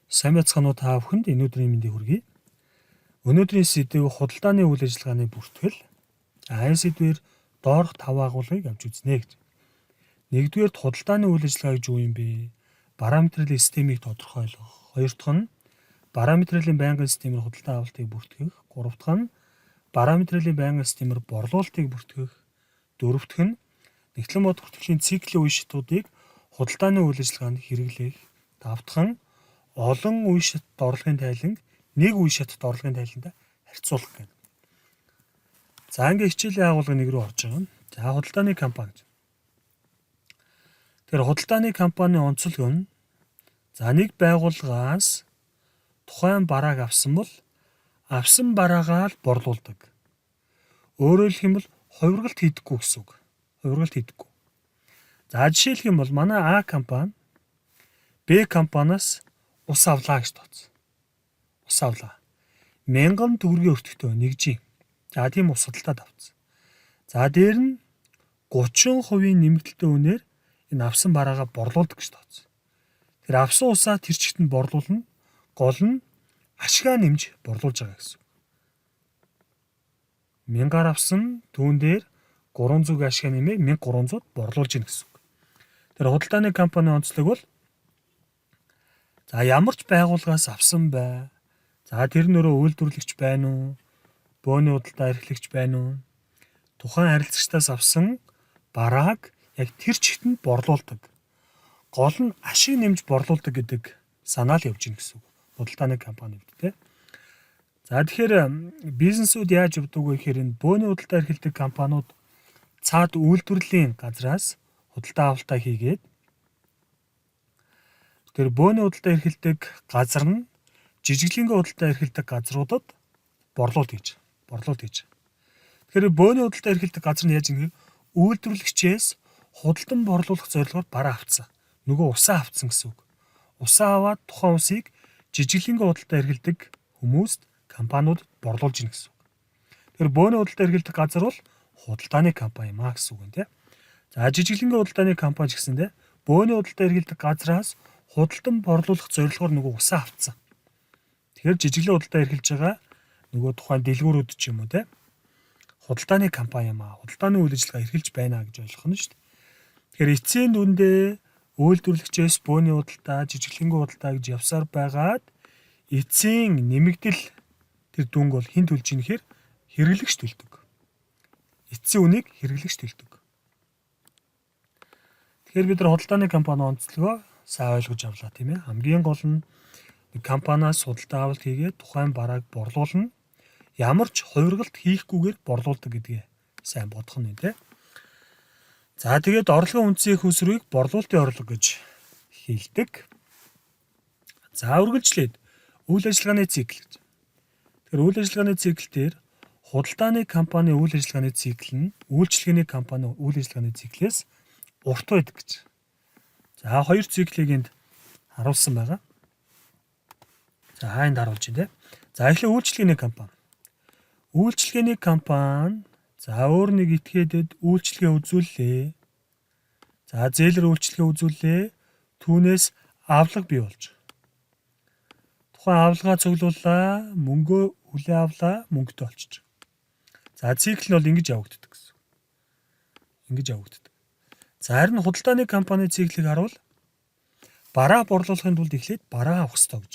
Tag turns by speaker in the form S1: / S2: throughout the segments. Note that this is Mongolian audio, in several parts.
S1: Сайн байцгаана уу та бүхэнд өнөөдрийн мэндийг хүргэе. Өнөөдрийн сэдэв худалдааны үйл ажиллагааны бүртгэл. Энэ сэдвээр доорх 5 агуулгыг авч үзнэ гэж. Нэгдүгээр худалдааны үйл ажиллагаа гэж юу юм бэ? Параметрлын системийг тодорхойлох. Хоёр дахь нь параметрлын байнгын системээр худалдаа авалтыг бүртгэх. Гурав дахь нь параметрлын байнгын системээр борлуулалтыг бүртгэх. Дөрөв дэх нь нэгтлэн бод бүртгэлийн циклийн үе шатуудыг худалдааны үйл ажиллагаанд хэрэглэх. Тав дахь нь олон үе шатд орлогын тайланг нэг үе шатд орлогын тайлантай харьцуулах гэнэ. За ингээ хичээлийн агуулга 1 рүү орж байгаа юм. За худалдааны компани гэж. Тэгэхээр худалдааны компанийн онцлог нь нэг байгууллагаас тухайн барааг авсан бол авсан бараагаа л борлуулдаг. Өөрөөр хэлэх юм бол хувиргалт хийдэггүй гэсэн үг. Хувиргалт хийдэггүй. За жишээлх юм бол манай А компани Б компаниас ус авлаа гэж тооцсон. Ус авлаа. 1000 төгрөгийн өртөгтэй нэгжийн. За тийм ус судалтад авсан. За дээр нь 30% нэмэгдэлтэй үнээр энэ авсан бараагаа борлуулдаг гэж тооцсон. Тэр авсан усаа тэр чигт нь борлуулна. Гол нь ашгаа нэмж борлуулж байгаа гэсэн. 1000-аар авсан түүн дээр 300 ашгаа нэмээ 1300-д борлуулж гин гэсэн. Тэр худалдааны компанийн онцлог бол ямар ч байгууллагаас авсан бай. За тэр нөрөө үйлдвэрлэгч байна уу? Бөөний худалдаа эрхлэгч байна уу? Тухайн харилцагчдаас авсан барааг яг тэр чигт нь борлуулдаг. Гол нь ашиг нэмж борлуулдаг гэдэг санаа л явж гин гэсэн. Худалдааны компани гэдэг. За тэгэхээр бизнесүүд яаж явдаг вэ гэхээр энэ бөөний худалдаа эрхэлдэг компаниуд цаад үйлдвэрлэлийн газраас худалдаа авалтаа хийгээд тэр бөөний худалдаа эрхэлдэг газар нь жижиглэнгийн худалдаа эрхэлдэг газруудад борлуулалт хийж. Тэгэхээр бөөний худалдаа эрхэлдэг газар нь яаж ингэ үйлдвэрлэгчээс худалдан борлуулах зорилгоор бараа авцсан. Нөгөө усаа авцсан гэсэн үг. Усаа аваад тухайн усыг жижиглэнгийн худалдаа эрхэлдэг хүмүүст компаниуд борлуулж гин гэсэн үг. Тэгэхээр бөөний худалдаа эрхэлдэг газар бол худалдааны компани юм аа гэсэн үг юм тийм. За жижиглэнгийн худалдааны компани ч гэсэндээ бөөний худалдаа эрхэлдэг газраас худалдан борлуулах зорилгоор нөгөө усаа авцсан. Тэгэхээр жижиглэн худалдаа эрхэлж байгаа нөгөө тухайн дэлгүүрүүд ч юм уу те худалдааны компани юм аа. Худалдааны үйл ажиллагаа эрхэлж байна гэж ойлгох нь шүү дээ. Тэгэхээр эцсийн дүндээ үйлдвэрлэгчээс бөөний худалдаа, жижиглэнгийн худалдаа гэж явсаар байгаад эцсийн нэмэгдэл тэр дүнг бол хэн төлж ийн гэхээр хэрэглэгч төлдөг. Эцсийн үнийг хэрэглэгч төлдөг. Тэгэхээр бид нар худалдааны компани онцлогоо сайн ойлгож авлаа тийм ээ. Хамгийн гол нь компаниас худалдаа авалт хийгээд тухайн барааг борлуулна. Ямар ч хувиргалт хийхгүйгээр борлуулдаг гэдгээ сайн бодох нь тийм. За тэгээд орлогын үндсийн хөсрийг борлуулалтын орлого гэж хэлдэг. За үргэлжлээд үйл ажиллагааны цикл гэж. Тэгэхээр үйл ажиллагааны цикл дээр худалдааны компани үйл ажиллагааны цикл нь үйлчилгээний компани үйл ажиллагааны циклээс урт байдаг гэж. За хоёр циклийг энд харуулсан байгаа. За энд харуулж байна те. За эхлээ үйлчилгээний компани. Үйлчилгээний компани өөр нэг этгээдэд үйлчилгээ үзүүллээ. За зээлэр үйлчилгээ үзүүллээ. Түүнээс авлага бий болж. Тухайн авлагаа цуглууллаа, мөнгөө хүлээ авлаа, мөнгөтэй олчих. За цикл нь бол ингэж явагддаг гэсэн. Ингэж явагддаг. За харин худалдааны компани циклийг харуул бараа борлуулахын тулд эхлээд бараа авах хэрэгтэй гэж.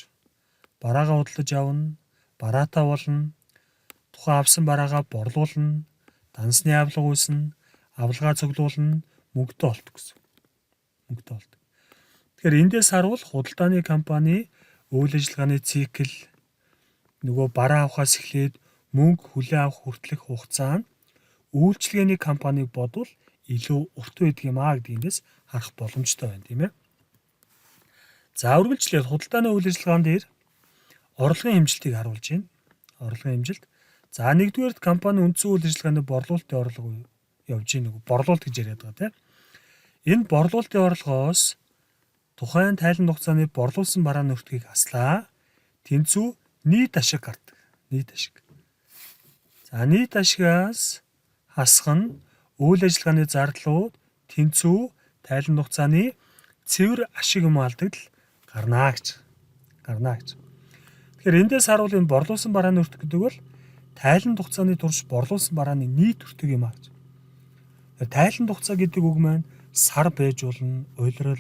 S1: Бараагаа худалдаж авна, бараатаа болно, тухайн авсан бараагаа борлуулна, дансны авлага үүснэ, авлагаа цуглуулна, мөнгөтэй олдог гэсэн. Мөнгөтэй олдог. Тэгэхээр эндээс харуул худалдааны компани үйл ажиллагааны цикл нөгөө бараа авахаас эхлээд мөнгө хүлээ авах хүртэлх хугацаа нь үйлчилгээний компаниг бодвол илүү урт байдаг юм аа гэдэг эндээс харах боломжтой байна тийм ээ. За үргэлжлээд худалдааны үйл ажиллагаан дээр орлогын хэмжилтийг харуулж байна. Орлогын хэмжилт. За нэгдүгээр компани үндсэн үйл ажиллагааны борлуулалтын орлого явж гин нэг борлуулалт гэж яриад байгаа тийм. Энэ борлуулалтын орлогоос тухайн тайлан хугацааны борлуулсан барааны өртгийг хаслаа. Тэнцүү нийт ашиг гардаг. Нийт ашиг. За нийт ашигаас хасах нь үйл ажиллагааны зардлууд тэнцүү тайлан хугацааны цэвэр ашиг юм алдагдал гарнаа гэж. гарна гэж. Тэгэхээр эндээс харуул энэ борлуулсан барааны өртөг гэдэг бол тайланд хугацааны турш борлуулсан барааны нийт өртөг юм аа гэж. Тайланд хугацаа гэдэг үг маань сар байж болно, улирал,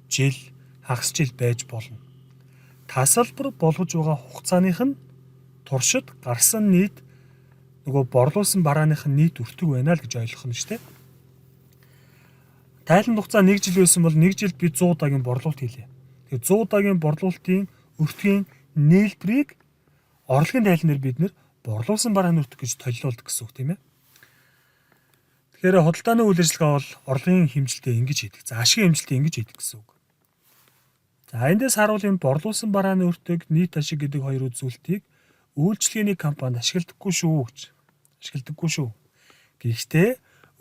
S1: жил, хагас жил байж болно. Тасалбар болгож байгаа хугацааных нь туршид гарсан нийт нөгөө борлуулсан барааных нь нийт өртөг байна л гэж ойлгох нь шүү дээ. Тайланд хугацаа 1 жил байсан бол 1 жилд би 100 удаагийн борлуулалт хийлээ. Тэгэхээр 100 удаагийн борлуулалтын өртгийн нээлтбэрийг орлогын тайлан дээр бид нэр борлуулсан барааны өртөг гэж толилуулдаг гэсэн үг тийм ээ. Тэгэхээр худалдааны үйл ажиллагаа бол орлогын хэмжилтээ ингэж хийдэг. За ашигын хэмжилтээ ингэж хийдэг гэсэн үг. За эндээс харуул энэ борлуулсан барааны өртөг, нийт ашиг гэдэг хоёр үзүүлэлтийг үйлчилгээний компанид ашигладаггүй шүү гэж. Ашигладаггүй шүү. Гэхдээ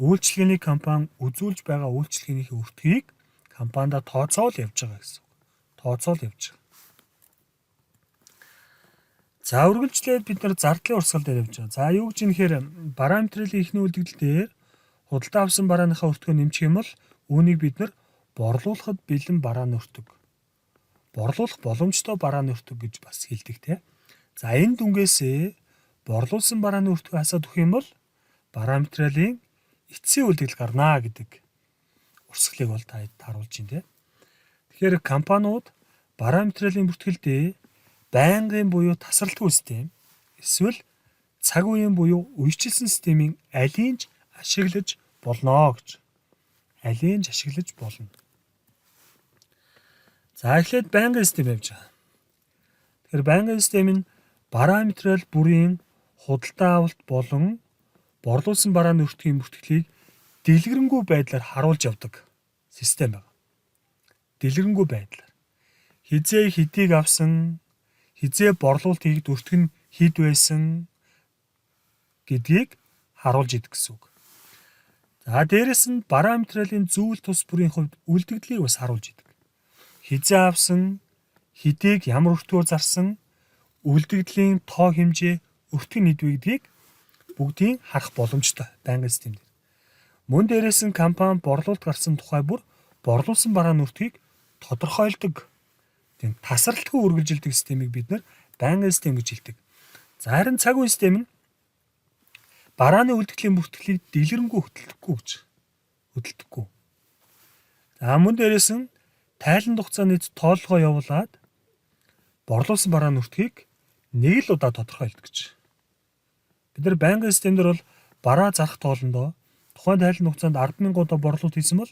S1: үйлчилгээний компани үзүүлж байгаа үйлчилгээнийхээ өртгийг компанида тооцоол явж байгаа гэсэн үг. Тооцоол явж байгаа. За үргэлжлээд бид нар зардлын урсгал дээр явж байгаа. За юу гэж нэхэр барометрийн эхний үлдэгдэл дээр худалдаа авсан барааныхаа өртгөө нэмчих юм бол үүнийг бид нар борлуулахад бэлэн барааны өртөг. Борлуулах боломжтой барааны өртөг гэж бас хэлдэг тийм. За энэ дүнгээсээ борлуулсан барааны өртгөө хасаад өгөх юм бол барометрийн эцсийн үлдэгдэл гарнаа гэдэг урсгалыг бол та харуулж байна тийм. Тэгэхээр компаниуд барометрийн бүртгэлдээ байнгын буюу тасралтгүй систем эсвэл цаг үеийн буюу үечилсэн системийн алийнч ашиглаж болно гэж. Алийнч ашиглаж болно. За эхлээд байнгын систем явж байгаа. Тэгэхээр байнгын систем нь барометрал бүрийн худалдаа авалт болон борлуулсан барааны өртгийн бүртгэлийг дэлгэрэнгүй байдлаар харуулж явдаг систем байна. Дэлгэрэнгүй байдлаар. Хизээ хэдийг авсан, хизээ борлуулалт хийгд өртөг нь хэд байсан гэдгийг харуулж идэг гэсэн үг. За дээрэс нь барометралын зүйл тус бүрийн хувьд үлдэгдлийг бас харуулж идэг. Хизээ авсан, хэдийг ямар өртгөөр зарсан, үлдэгдлийн тоо хэмжээ, өртгөн нийдвэ гэдгийг бүгдийг харах боломжтой байнгын систем дээр. Мөн дээрээс нь компани борлуулалт гарсан тухай бүр борлуулсан барааны өртгийг тодорхойлдог. Тийм тасралтгүй үргэлжилдэг системийг бид нар байнгын систем гэж хэлдэг. За харин цаг үеийн систем нь барааны үлдэгдлийн бүртгэлийг дэлгэрэнгүй хөдөлдөггүй гэж. Хөдөлдөггүй. За мөн дээрээс нь тайланд хугацааны тоолгоо явуулаад борлуулсан барааны өртгийг нэг л удаа тодорхойлдог гэж. Бид нар байнгын системдэр бол бараа зарах тоолондоо тухайн тайланд хугацаанд 10,000 удаа борлуулалт хийсэн бол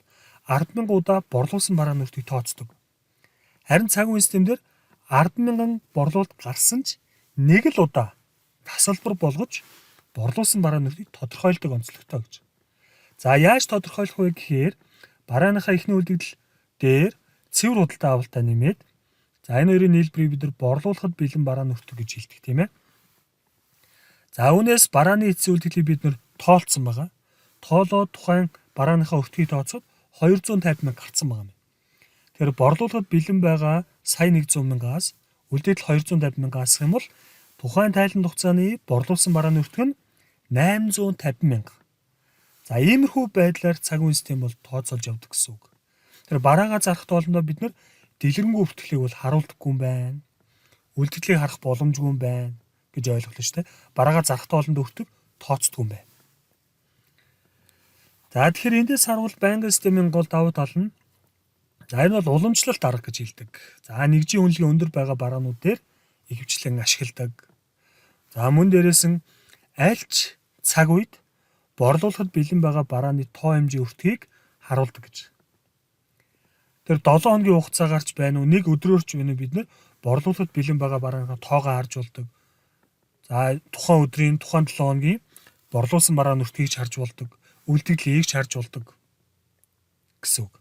S1: 10,000 удаа борлуулсан барааны өртгийг тооцдог. Харин цаг үеийн системдэр 10,000 борлуулалт гарсан ч нэг л удаа тасалбар болгож борлуулсан барааны өртгийг тодорхойлдог онцлогтой гэж. За яаж тодорхойлох вэ гэхээр барааныхаа эхний үлдэгдэл дээр цэвэр худалдаа авалтаа нэмээд за энэ хоёрын нийлбэрийг бид нар борлуулахад бэлэн барааны өртөг гэж хэлдэг тийм ээ. За үүнээс барааны эцсийн үлдэгдлийг бид нар тоолцсон байгаа. Тоолоод тухайн барааныхаа өртгийг тооцоод 250,000 гарцсан байгаа юм. Тэгэхээр борлуулахад бэлэн байгаа сая 100,000-аас үлдэгдэл 250,000 гэх юм бол тухайн тайланд хугацааны борлуулсан барааны өртөг нь 850,000. За иймэрхүү байдлаар цаг үеийн систем бол тооцоолж явдаг гэсэн үг. Тэгэхээр бараагаа зарах тоолондоо бид нар дэлгэрэнгүй бүртгэлийг бол харуулдаггүй юм байна. Үлдэгдлийг харах боломжгүй юм байна гэж ойлголоо шүү дээ. Бараагаа зарах тоолондоо өртөг тооцдгүй юм байна. За тэгэхээр эндээс харуул байнгын системийн гол давуу тал нь за энэ бол уламжлалт арга гэж хэлдэг. За нэгжийн үнэлгээ өндөр байгаа бараанууд дээр ихэвчлэн ашигладаг. За мөн дээрээс нь альч цаг үед борлуулахад бэлэн байгаа барааны тоо хэмжээ өртгийг харуулдаг гэж. Тэр 7 хоногийн хугацаа гарч байна уу, нэг өдрөөрч байна уу бид нар борлуулахад бэлэн байгаа барааныхаа тоогоо харж болдог. За тухайн өдрийн, тухайн 7 хоногийн борлуулсан барааны өртгийг харж болдог. Үлдэгдлийг харж болдог гэсэн үг.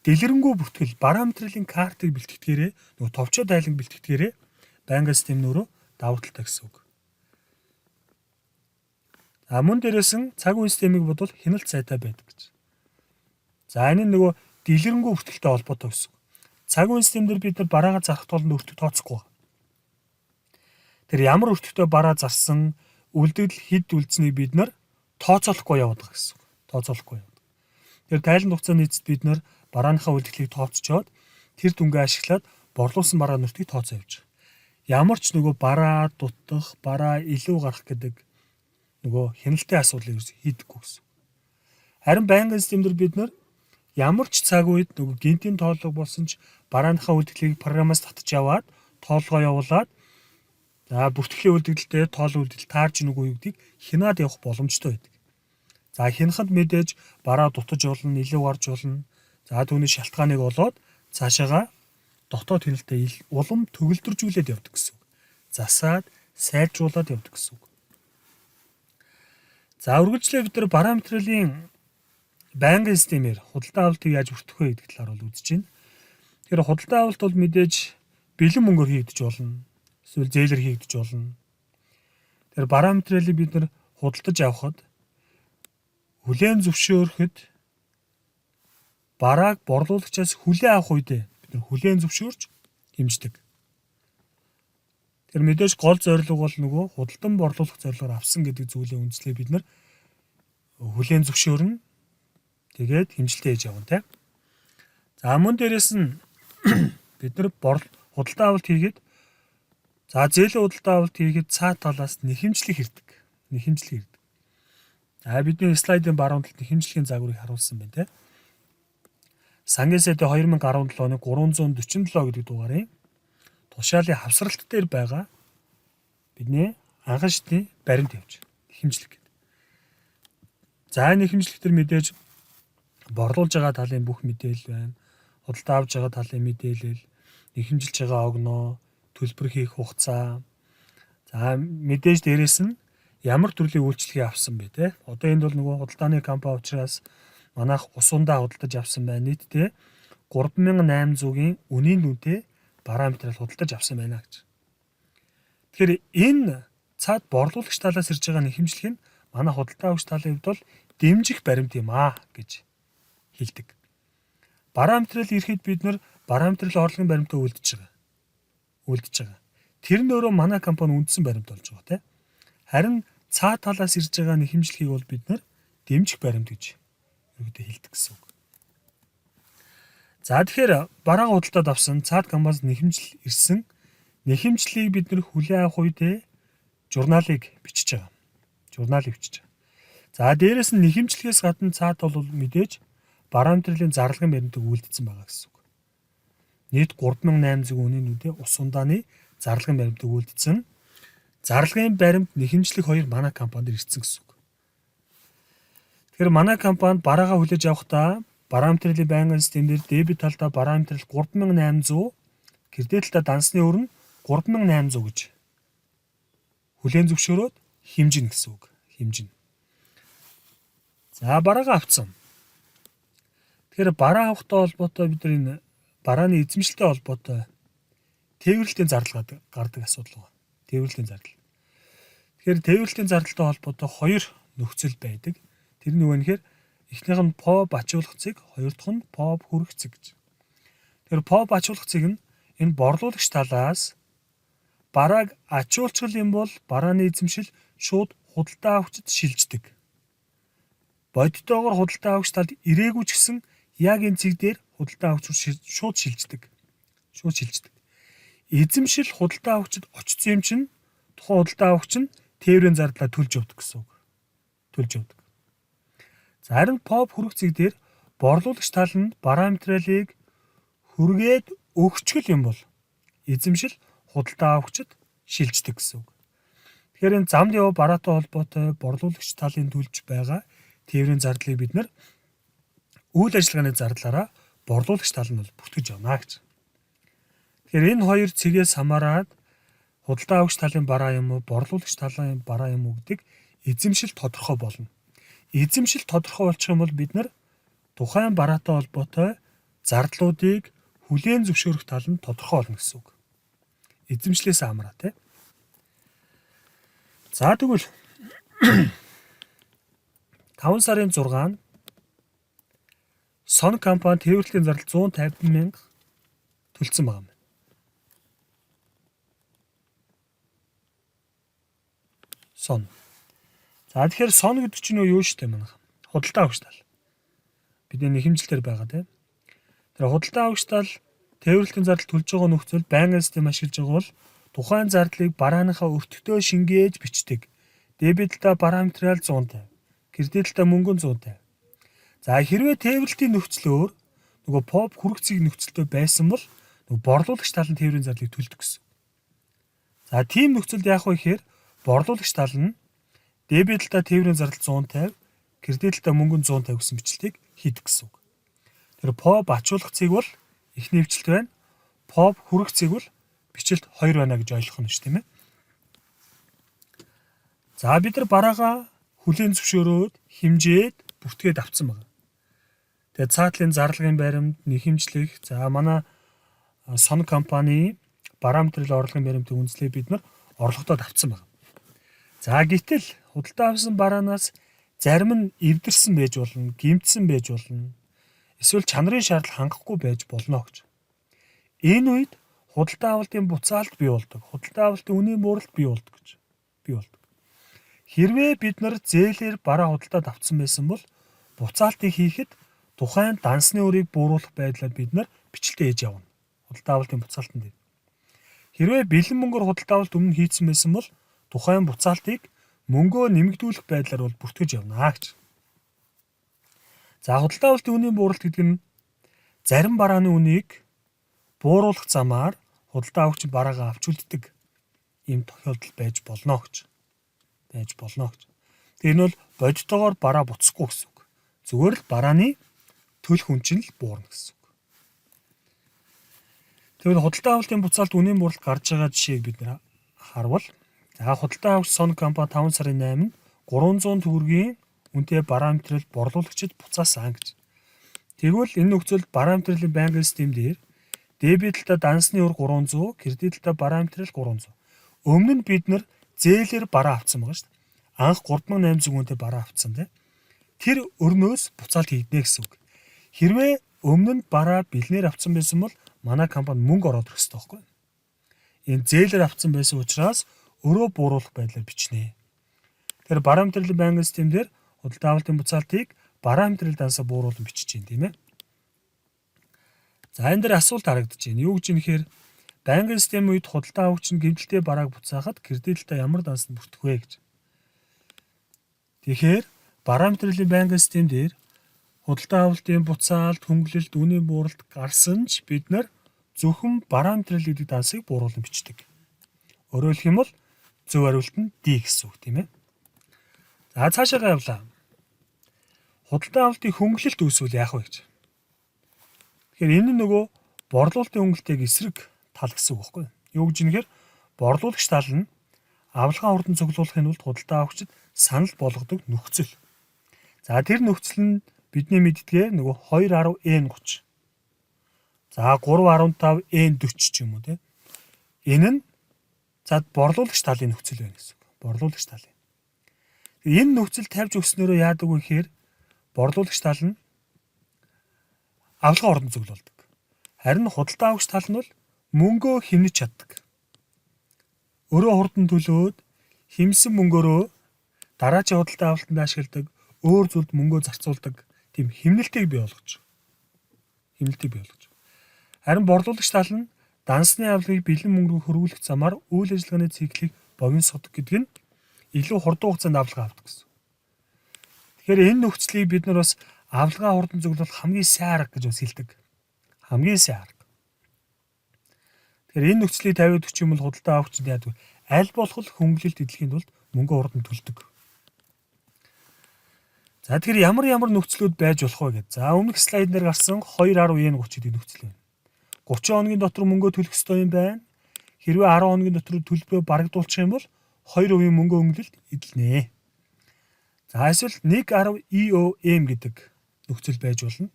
S1: Дэлгэрэнгүй бүртгэл барометрийн картыг бэлтгэдгээрээ нөгөө товчоо дайлан бэлтгэдгээрээ байнгын систем нөрөө давуу талтай гэсэн үг. А мөн дээрээс нь цаг үеийн системийг бодвол хяналт сайтай байдаг гэж. За энэ нөгөө дэлгэрэнгүй бүртгэлтэй холбоотой гэсэн үг. Цаг үеийн системдэр бид нар бараагаа зарах тоолонд өртөг тооцохгүй. Тэр ямар өртөгтэй бараа зарсан, үлдэгдэл хэд үлдсэнийг бид нар тооцоолохгүй яваад байгаа гэсэн үг. Тооцоолохгүй яваад. Тэр тайланд хугацааны эцэст бид нар барааныхаа үлдэгдлийг тооцчоод тэр дүнгээ ашиглаад борлуулсан бараа нөртгийг тооцоо явж байгаа. Ямар ч нөгөө бараа дутах, бараа илүү гарах гэдэг нөгөө хяналтын асуудлыг хийдэггүй гэсэн. Харин байнгын системээр бид нар ямар ч цаг үед нөгөө гинтийн тооллого болсон ч барааныхаа үйлдэлийг програмаас татж яваад тоолгоо явуулаад за бүртгэлийн үйлдэлтэй тоол үйлдэл таарч ийн үгүй юу гэдгийг хянаад явах боломжтой байдаг. За хянахад мэдээж бараа дутаж болно, илүү гарч болно. За түүний шалтгааныг олоод цаашаага дотоод хяналтаа улам төгөлдржүүлээд явдаг гэсэн үг. Засаад сайжруулад явдаг гэсэн үг. За үргэлжлээ бид нар бараа материалын байнгын системээр худалдаа авалтыг яаж бүртгэх вэ гэдэг талаар бол үзэж байна. Тэгэхээр худалдаа авалт бол мэдээж бэлэн мөнгөөр хийгдэж болно. Эсвэл зээлээр хийгдэж болно. Тэгэхээр бараа материалыг бид нар худалдаж авахад хүлээн зөвшөөрөхөд барааг борлуулагчаас хүлээн авах үедээ бид нар хүлээн зөвшөөрч хэмждэг. Тэр мэдээж гол зорилго бол нөгөө худалдан борлуулах зорилгоор авсан гэдэг зүйлээ үндэслээ бид нар хүлээн зөвшөөрнө. Тэгээд хэмжилтээ хийж явна тийм. За мөн дээрээс нь бид нар худалдаа авалт хийгээд за зээлийн худалдаа авалт хийгээд цаа талаас нэхэмжлэг хэрдэг. Нэхэмжлэг хэрдэг. За бидний слайдын баруун талд нэхэмжлэгийн загварыг харуулсан байна тийм. Сангийн сайдын 2017 оны 347 гэдэг дугаарын тушаалын хавсралт дээр байгаа бидний анхан шатны баримт явж нэхэмжлэг гэдэг. За нэхэмжлэг төр мэдээж борлуулж байгаа талын бүх мэдээлэл байна. Худалдаа авж байгаа талын мэдээлэл, нэхэмжилж байгаа огноо, төлбөр хийх хугацаа. За мэдээж дээрэс нь ямар төрлийн үйлчлэгийг авсан бэ те. Одоо энд бол нөгөө худалдааны компани учраас манайх усундаа худалдаж авсан байна. Нийтдээ 3800-ийн үнийн дүнтэй бараа материал худалдаж авсан байна гэж. Тэгэхээр энэ цаад борлуулагч талаас ирж байгаа нэхэмжлэг нь манай худалдаа авагч талын хувьд бол дэмжих баримт юм аа гэж хэлдэг. Бараа материал ирэхэд бид нар бараа материалын орлогын баримтаа үлдэж байгаа. Тэр нь өөрөө манай компани үндсэн баримт болж байгаа тийм. Харин цаа талаас ирж байгаа нэхэмжлэгийг бол бид нар дэмжих баримт гэж ерөөдөө хэлдэг гэсэн үг. За тэгэхээр бараагаа худалдаад авсан цаад компаниас нэхэмжил ирсэн нэхэмжлийг бид нар хүлээн авах үедээ журналыг бичиж байгаа. За дээрэс нь нэхэмжлэгээс гадна цаад бол мэдээж бараа материалын зарлагын баримтыг үлдсэн байгаа гэсэн үг. Нийт 3800 үнийн нүдэ ус ундааны зарлагын баримтыг үлдсэн. Зарлагын баримт нэхэмжлэг хоёр манай компанид ирсэн гэсэн үг. Тэгэхээр манай компанид бараагаа хүлээж авахдаа бараа материалын байнгын системээр дебет талдаа бараа материал 3800, кредит талдаа дансны өрн 3800 гэж хүлээн зөвшөөрөөд хэмжинэ гэсэн үг. За бараагаа авцсан. Тэгэхээр бараа авахтай холбоотой бид нар энэ барааны эзэмшилтэй холбоотой тээвэрлэлийн зардал гардаг асуудал байна. Тээвэрлэлийн зардал. Тэгэхээр тээвэрлэлийн зардалтай холбоотой хоёр нөхцөл байдаг. Тэр нь юу вэ гэхээр эхнийх нь POB ачуулах цэг, хоёр дахь нь POB хүрэх цэг гэж. Тэгэхээр POB ачуулах цэг нь энэ борлуулагч талаас барааг ачуулчихвал юм бол барааны эзэмшил шууд худалдаа авагчид шилждэг. Бодитоогоор худалдаа авагч талд ирээгүй ч гэсэн яг энэ цэг дээр худалдаа авагч шууд шилждэг. Эзэмшил худалдаа авагчид очсон юм чинь тухайн худалдаа авагч нь тээврийн зардлаа төлж явдаг гэсэн үг. За харин POB хүрэх цэг дээр борлуулагч тал нь бараа материалыг хүргээд өгчгөл юм бол эзэмшил худалдаа авагчид шилждэг гэсэн үг. Тэгэхээр энэ замд яваа бараатай холбоотой борлуулагч талын төлж байгаа тээврийн зардлыг бид нар үйл ажиллагааны зардлаараа борлуулагч тал нь бол бүртгэж явна гэж. Тэгэхээр энэ хоёр цэгээс хамаарат худалдаа авагч талын бараа юм уу, борлуулагч талын бараа юм уу гэдэг эзэмшил тодорхой болно. Эзэмшил тодорхой болчих юм бол бид нар тухайн бараатай холбоотой зардлуудыг хүлээн зөвшөөрөх тал нь тодорхой болно гэсэн үг. Эзэмшлээс хамаараа тийм. За тэгвэл 5 сарын 6-нд Сон компани тээвэрлэлийн зардал 150 мянга төлсөн байгаа юм. Сон. За тэгэхээр сон гэдэг чинь юу шүү дээ манайх. Худалдаа авагч тал. Бидний нэхэмжилтээр байгаа тийм. Тэр худалдаа авагч тал тээвэрлэлтийн зардал төлж байгаа нөхцөл байнгын систем ашиглаж байгаа бол тухайн зардлыг барааныхаа өртөгтэй шингээж бичдэг. Дебитлээ бараа материал 150, кредитлээ мөнгө 150. За хэрвээ тээвэрлэлтийн нөхцлөөр нөгөө POP хүргэцийг нөхцөлтэй байсан бол нөгөө борлуулагч тал нь тээврийн зардлыг төлдөг гэсэн. За тийм нөхцөлд яах вэ гэхээр борлуулагч тал нь дебитлээ тээврийн зардал 150, кредитлээ мөнгө 150 гэсэн бичлэгийг хийдэг гэсэн үг. Тэр POP ачуулах цэг бол эхний бичлэлт байна. POP хүрэх цэг бол бичлэлт 2 байна гэж ойлгох нь шүү, тийм ээ. За бид нар бараагаа хүлээн зөвшөөрөөд хэмжээд бүртгээд авсан байна. Тэгээд цаатлын зарлагын баримт, нэхэмжлэх, за манай сон компани бараа материал орлогын баримтын үндэслэлийг бид нар орлогодод авсан байна. За гэтэл худалдаа авсан бараанаас зарим нь эвдэрсэн байж болно, гэмтсэн байж болно. Эсвэл чанарын шаардлага хангахгүй байж болно гэж. Энэ үед худалдаа авалтын буцаалт бий болдог. Худалдаа авалтын үнийн бууралт бий болдог гэж. Бий болдог. Хэрвээ бид нар зээлээр бараа худалдаад авсан байсан бол буцаалтыг хийхэд тухайн дансны өрийг бууруулах байдлаар бид нар бичлэлтэй ээж явна. Худалдаа авалтын буцаалтан дээр. Хэрвээ бэлэн мөнгөөр худалдаа авалт өмнө хийсэн байсан бол тухайн буцаалтыг мөнгөө нэмэгдүүлэх байдлаар бол бүртгэж явна гэж. За худалдаа авалтын үнийн бууралт гэдэг нь зарим барааны үнийг бууруулах замаар худалдаа авагч бараагаа авч үлддэг ийм тохиолдол байж болно гэж. Тэгээ энэ бол бодитоогоор бараа буцахгүй гэсэн үг. Зүгээр л барааны төлөх үнчин л буурна гэсэн үг. Тэгвэл худалдаа авалтын буцаалт үнийн бууралт гарч байгаа жишээг бид нэр харвал за худалдаа авагч сон компани 5 сарын 8-нд 300 төгрөгийн үнэтэй бараа материал борлуулагчид буцаасан гэж. Тэгвэл энэ нөхцөлд бараа материалын байнгын систем дээр дебитлээ дансны өр 300, кредитлээ бараа материал 300. Өмнө нь бид нар зээлээр бараа авсан байгаа шүү дээ. Анх 3800 үнэтэй бараа авсан тийм. Тэр өрнөөс буцаалт хийгднэ гэсэн үг. Хэрвээ өмнө нь бараа бэлнээр авсан байсан бол манай компани мөнгө ороод ирэх хэрэгтэй байхгүй юу? Энэ зээлээр авсан байсан учраас өрөө бууруулах байдлаар бичнэ. Тэр бараа материалын байнгын систем дээр худалдаа авалтын буцаалтыг бараа материал дансаа бууруулан бичиж байна тийм ээ. За энэ дээр асуулт харагдаж байна. Юу гэж юм гэхээр байнгын системийн үед худалдаа авагч нь гэмтэлтэй барааг буцаахад кредитлээ ямар дансанд бүртгэх вэ гэж. Тэгэхээр бараа материалын байнгын систем дээр худалдаа авалтын буцаалт, хөнгөлөлт, үнийн бууралт гарсан ч бид нар зөвхөн бараа материал гэдэг дансыг бууруулан бичдэг. Өөрөөр хэлэх юм бол зөв хариулт нь D гэсэн үг тийм ээ. За цаашаа явлаа. Худалдаа авалтын хөнгөлөлт үүсвэл яах вэ гэж. Тэгэхээр энэ нь нөгөө борлуулалтын хөнгөлөлтийг эсрэг тал гэсэн үг байхгүй юу? Юу гэж нэгээр борлуулагч тал нь авалгаа хурдан цуглуулахын тулд худалдаа авагчид санал болгодог нөхцөл. За тэр нөхцөл нь бидний мэддгээр нөгөө 2.N30. За 3.15N40 ч юм уу тийм. Энэ нь за борлуулагч талын нөхцөл байна гэсэн үг. Борлуулагч талын. Энэ нөхцөл тавьж өгснөөрөө яадаг вэ гэхээр борлуулагч тал нь авалгаа хурдан цуглуулдаг. Харин худалдаа авагч тал нь бол мөнгөө хэмнэж чаддаг. Өрөө хурдан төлөөд хэмсэн мөнгөөрөө дараачийн худалдаа авалтанд ашигладаг, өөр зүйлд мөнгөө зарцуулдаг тийм хэмнэлтийг бий болгож. Харин борлуулагч тал нь дансны авалгыг бэлэн мөнгө рүү хөрвүүлэх замаар үйл ажиллагааны циклийг богиносгодог гэдэг нь илүү хурдан хугацаанд авалгаа авдаг гэсэн. Тэгэхээр энэ нөхцөлийг бид нар бас авалгаа хурдан цуглуулах хамгийн сайн арга гэж бас хэлдэг. Хамгийн сайн арга. Тэгэхээр энэ нөхцөлийг тавиад өгч юм бол худалдаа авагчид яадаг вэ? Аль болох хөнгөлөлт эдлэхийн тулд мөнгө хурдан төлдөг. За тэгэхээр ямар нөхцлүүд байж болох вэ гэдэг. За өмнөх слайд дээр гарсан 2.N30 гэдэг нөхцөл байна. 30 хоногийн дотор мөнгөө төлөх ёстой юм байна. Хэрвээ 10 хоногийн дотор төлбөрөө барагдуулчих юм бол 2% мөнгө хөнгөлөлт эдлэнэ. За эсвэл 1.EOM гэдэг нөхцөл байж болно.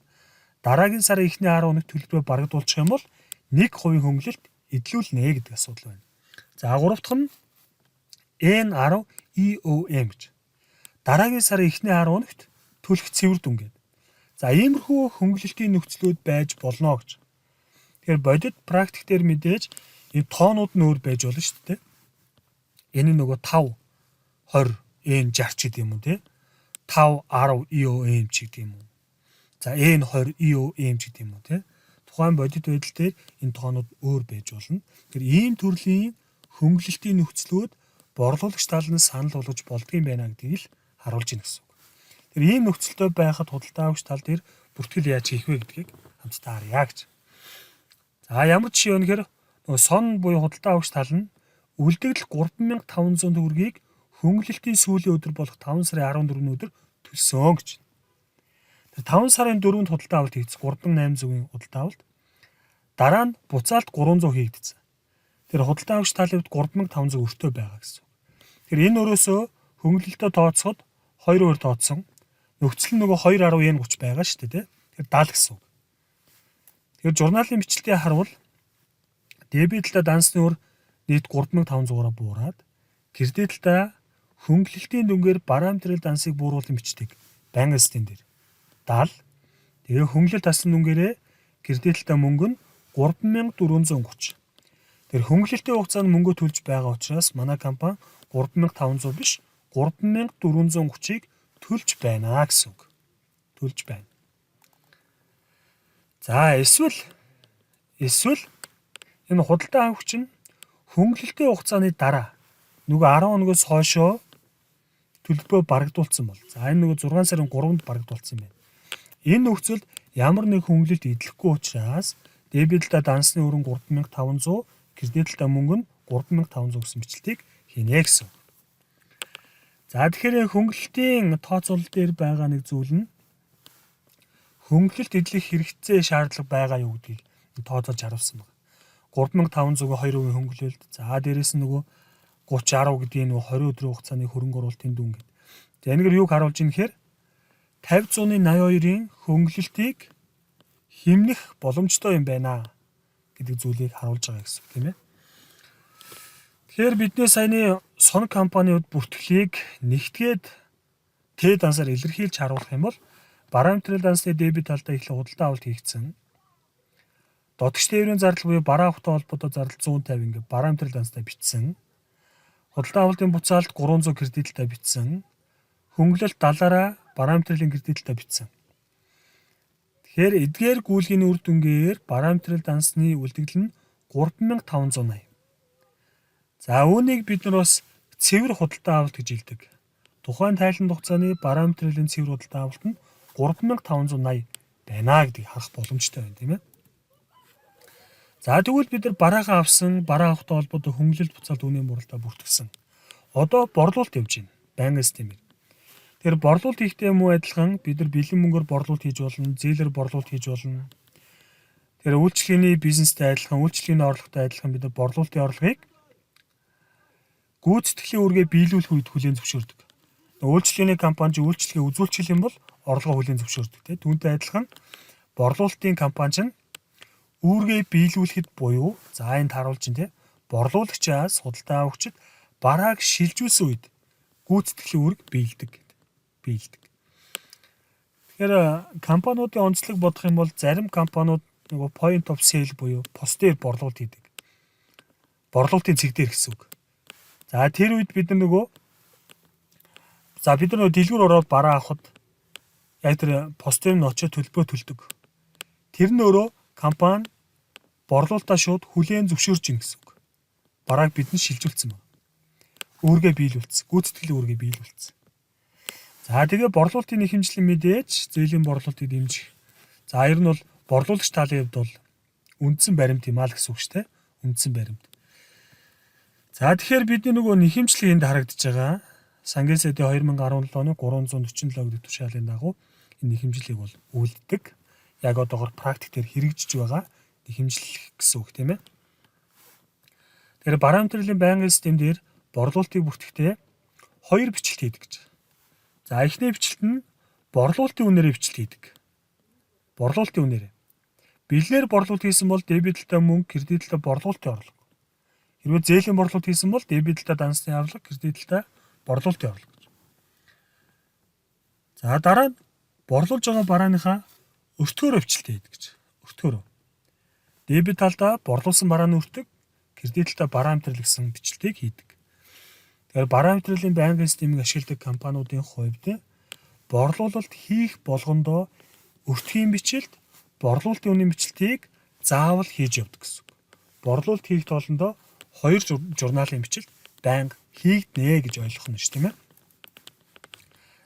S1: Дараагийн сарын эхний 10 хоногт төлбөрөө барагдуулчих юм бол 1% хөнгөлөлт эдлүүлнэ гэдэг асуудал байна. За гурав дахь нь N10EOM гэж. Дараагийн сарын эхний 10 хоногт төлөх цэвэр дүн гэдэг. За иймэрхүү хөнгөлөлтийн нөхцлүүд байж болно гэж. Тэгэхээр бодит практик дээр мэдээж энэ тоонууд нь өөр байж болно шүү дээ. Энэ нөгөө 5 20 N60 гэдэг юм уу те. 5 10 EOM ч гэдэг юм уу. За N20 EOM ч гэдэг юм уу те. тухайн бодит байдал дээр энэ тоонууд өөр байж болно. Тэгэхээр ийм төрлийн хөнгөлөлтийн нөхцлүүд борлуулагч талаас санал болгож болдгийм байна гэдгийг л харуулж байна гэсэн үг. Тэгэхээр ийм нөхцөлтэй байхад худалдаа авагч тал дээр бүртгэл яаж хийх вэ гэдгийг хамтдаа харъя гэж. За ямар жишээ вэ гэхээр нөгөө сон буюу худалдаа авагч тал нь үлдэгдэл 3500 төгрөгийг хөнгөлөлтийн сүүлийн өдөр болох 5 сарын 14-ний өдөр төлсөн гэж. Тэр 5 сарын 4-нд худалдаа авалт хийгдсэн 3800-ийн худалдаа авалт. Дараа нь буцаалт 300 хийгдсэн. Тэр худалдаа авагч талын хувьд 3500 өртөө байгаа гэсэн. Тэр энэ өрөөсөө хөнгөлөлтөд тооцоход 2-оор тооцсон. Нөхцөл нь нөгөө 2.10 байгаа шүү дээ, тийм. Тэр 70 гэсэн. Тэгэхээр журналын бичлэгээ харуул дебитлээ дансны өр нийт 3500-аар буураад кредитлээ хөнгөлөлтийн дүнгээр параметрын дансыг бууруулан бичдэг. Банк систем дээр 70. Тэгээ хөнгөлөлт тассан дүнгээрээ кредитлээ мөнгө нь 3430. Тэр хөнгөлөлтийн хугацаанд мөнгө төлж байгаа учраас манай компани 3500 биш 3430-ыг төлж байна гэсэн үг. Төлж байна. За эсвэл энэ худалдаа авагч нь хөнгөлөлтийн хугацааны дараа нөгөө 10 хоногоос хойшоо төлбөрөө барагдуулсан бол. За энэ нөгөө 6 сарын 3-нд барагдуулсан байна. Энэ нөхцөлд ямар нэг хөнгөлөлт идэлхгүй учраас дебитлээ дансны өрн 3500, кредитлээ мөнгө нь 3500 гэсэн бичлэлтийг хийнэ гэсэн. За тэгэхээр хөнгөлөлтийн тооцоолол дээр байгаа нэг зүйл нь хөнгөлөлт идэх хэрэгцээ шаардлага байгаа юу гэдгийг тооцоолж харуулсан байна. 3500-г 2% хөнгөлөлт. За дээрэс нь нөгөө 30-10 гэдгийг нөгөө 20 өдрийн хугацааны хөрөнгө оруулалтын дүн гэдэг. За энэгээр юуг харуулж ийн гэхээр 50-82-ийн хөнгөлөлтийг хэмнэх боломжтой юм байна гэдэг зүйлийг харуулж байгаа гэсэн үг тийм ээ. Тэгэхээр бидний саяны сон компаниуд бүртгэлийг нэгтгээд Т дансаар илэрхийлж харуулах юм бол параметрын дансны дебит талдаа эхлээ худалдаа авалт хийгдсэн. Дотгч тээврийн зардал буюу бараа авахтай холбоотой зардал 150 ингээ параметрын данстай бичсэн. Худалдаа авалтын буцаалт 300 кредитлтэй бичсэн. Хөнгөлөлт 70-аараа параметрын кредитлтэй бичсэн. Тэгэхээр эдгээр гүйлгийн үр дүнгээр параметрын дансны үлдэгдэл нь 3580. За үүнийг бид нар бас цэвэр худалдаа авалт гэж хэлдэг. Тухайн тайланд хугацааны параметрын цэвэр худалдаа авалт нь 3580 байна гэдгийг харах боломжтой байна тийм ээ. За тэгвэл бид нар бараагаа авсан, бараа авахтай холбоотой хөнгөлөлт буцаалт үнийн буралдаа бүртгэсэн. Одоо борлуулалт явж байна. Банк системээр. Тэр борлуулалт хийхдээ муу адилхан бид нар бэлэн мөнгөөр борлуулалт хийж болно, зээлээр борлуулалт хийж болно. Тэр үйлчлэгээний бизнестэй адилхан, үйлчлэгээний орлоготой адилхан бид нар борлуулалтын орлогыг гүйцэтгэлийн үргээ биелүүлэх үед хүлээн зөвшөөрдөг. Үйлчлэгээний компани ч үйлчлэгээ үзүүлчих юм бол орлогоо хүлээн зөвшөөрдөг тийм. Түүнтэй адилхан борлуулалтын компани ч үүргээ биелүүлэхэд буюу за энд харуулж байна тийм. Борлуулагчаас худалдаа авагчид барааг шилжүүлсэн үед гүйцэтгэлийн үүрэг биелдэг. Тэгэхээр компаниудын онцлог бодох юм бол зарим компаниуд нөгөө point of sale буюу постээр борлуулалт хийдэг. Борлуулалтын цэг дээр гэсэн үг. За тэр үед бид нар нөгөө дэлгүүр ороод бараа авахд яг тэр постээр нь очиж төлбөрөө төлдөг. Тэр нь өөрөө компани борлуулалтаа шууд хүлээн зөвшөөрч ийн гэсэн үг. Барааг бидэнд шилжүүлсэн байна. Үүргээ биелүүлсэн. Гүйцэтгэлийн үүргээ биелүүлсэн. За тэгээ борлуулалтын нэхэмжлэн мэдээж зээлийн борлуулалтыг дэмжих. За ер нь бол борлуулагч талын хувьд бол үндсэн баримт юм аа л гэсэн үг шүү дээ. Үндсэн баримт. За тэгэхээр бидний нөгөө нэхэмжлэг энд харагдаж байгаа. Сангийн сэдвийн 2017 оны 347 гэдэг тушаалын дагуу энэ нэхэмжлэгийг бол үлддэг. Яг одоогоор практик дээр хэрэгжиж байгаа нэхэмжлэх гэсэн үг тийм ээ. Тэгэхээр параметрын байнгын систем дээр борлуулалтыг бүртгэхдээ хоёр бичлэлт хийдэг гэж. За эхний бичлэлт нь борлуулалтын үнээрээ бичлэлт хийдэг. Борлуулалтын үнээрээ. Бэлнээр борлуулалт хийсэн бол дебитлээ мөнгө, кредитлээ борлуулалтын орлого. Хэрвээ зээлийн борлуулалт хийсэн бол дебитлээ дансны авлага, кредитлээ борлуулалтын орлого гэж. За дараа нь борлуулж байгаа барааныхаа өртгөөрөө бичлэлт хийдэг гэж. Өртгөөрөө. Дебит талдаа борлуулсан барааны өртөг, кредитлээ параметр гэсэн бичлэлтийг хийдэг. Тэгэхээр параметрын байнгын системийг ашигладаг компаниудын хувьд борлуулалт хийх болгондоо өртгийн бичлэлт, борлуулалтын үнийн бичлэлтийг заавал хийж явдаг гэсэн. Борлуулалт хийх тоолондоо 2 журналын бичил байнга хийгднэ гэж ойлгох нь шүү, тийм ээ.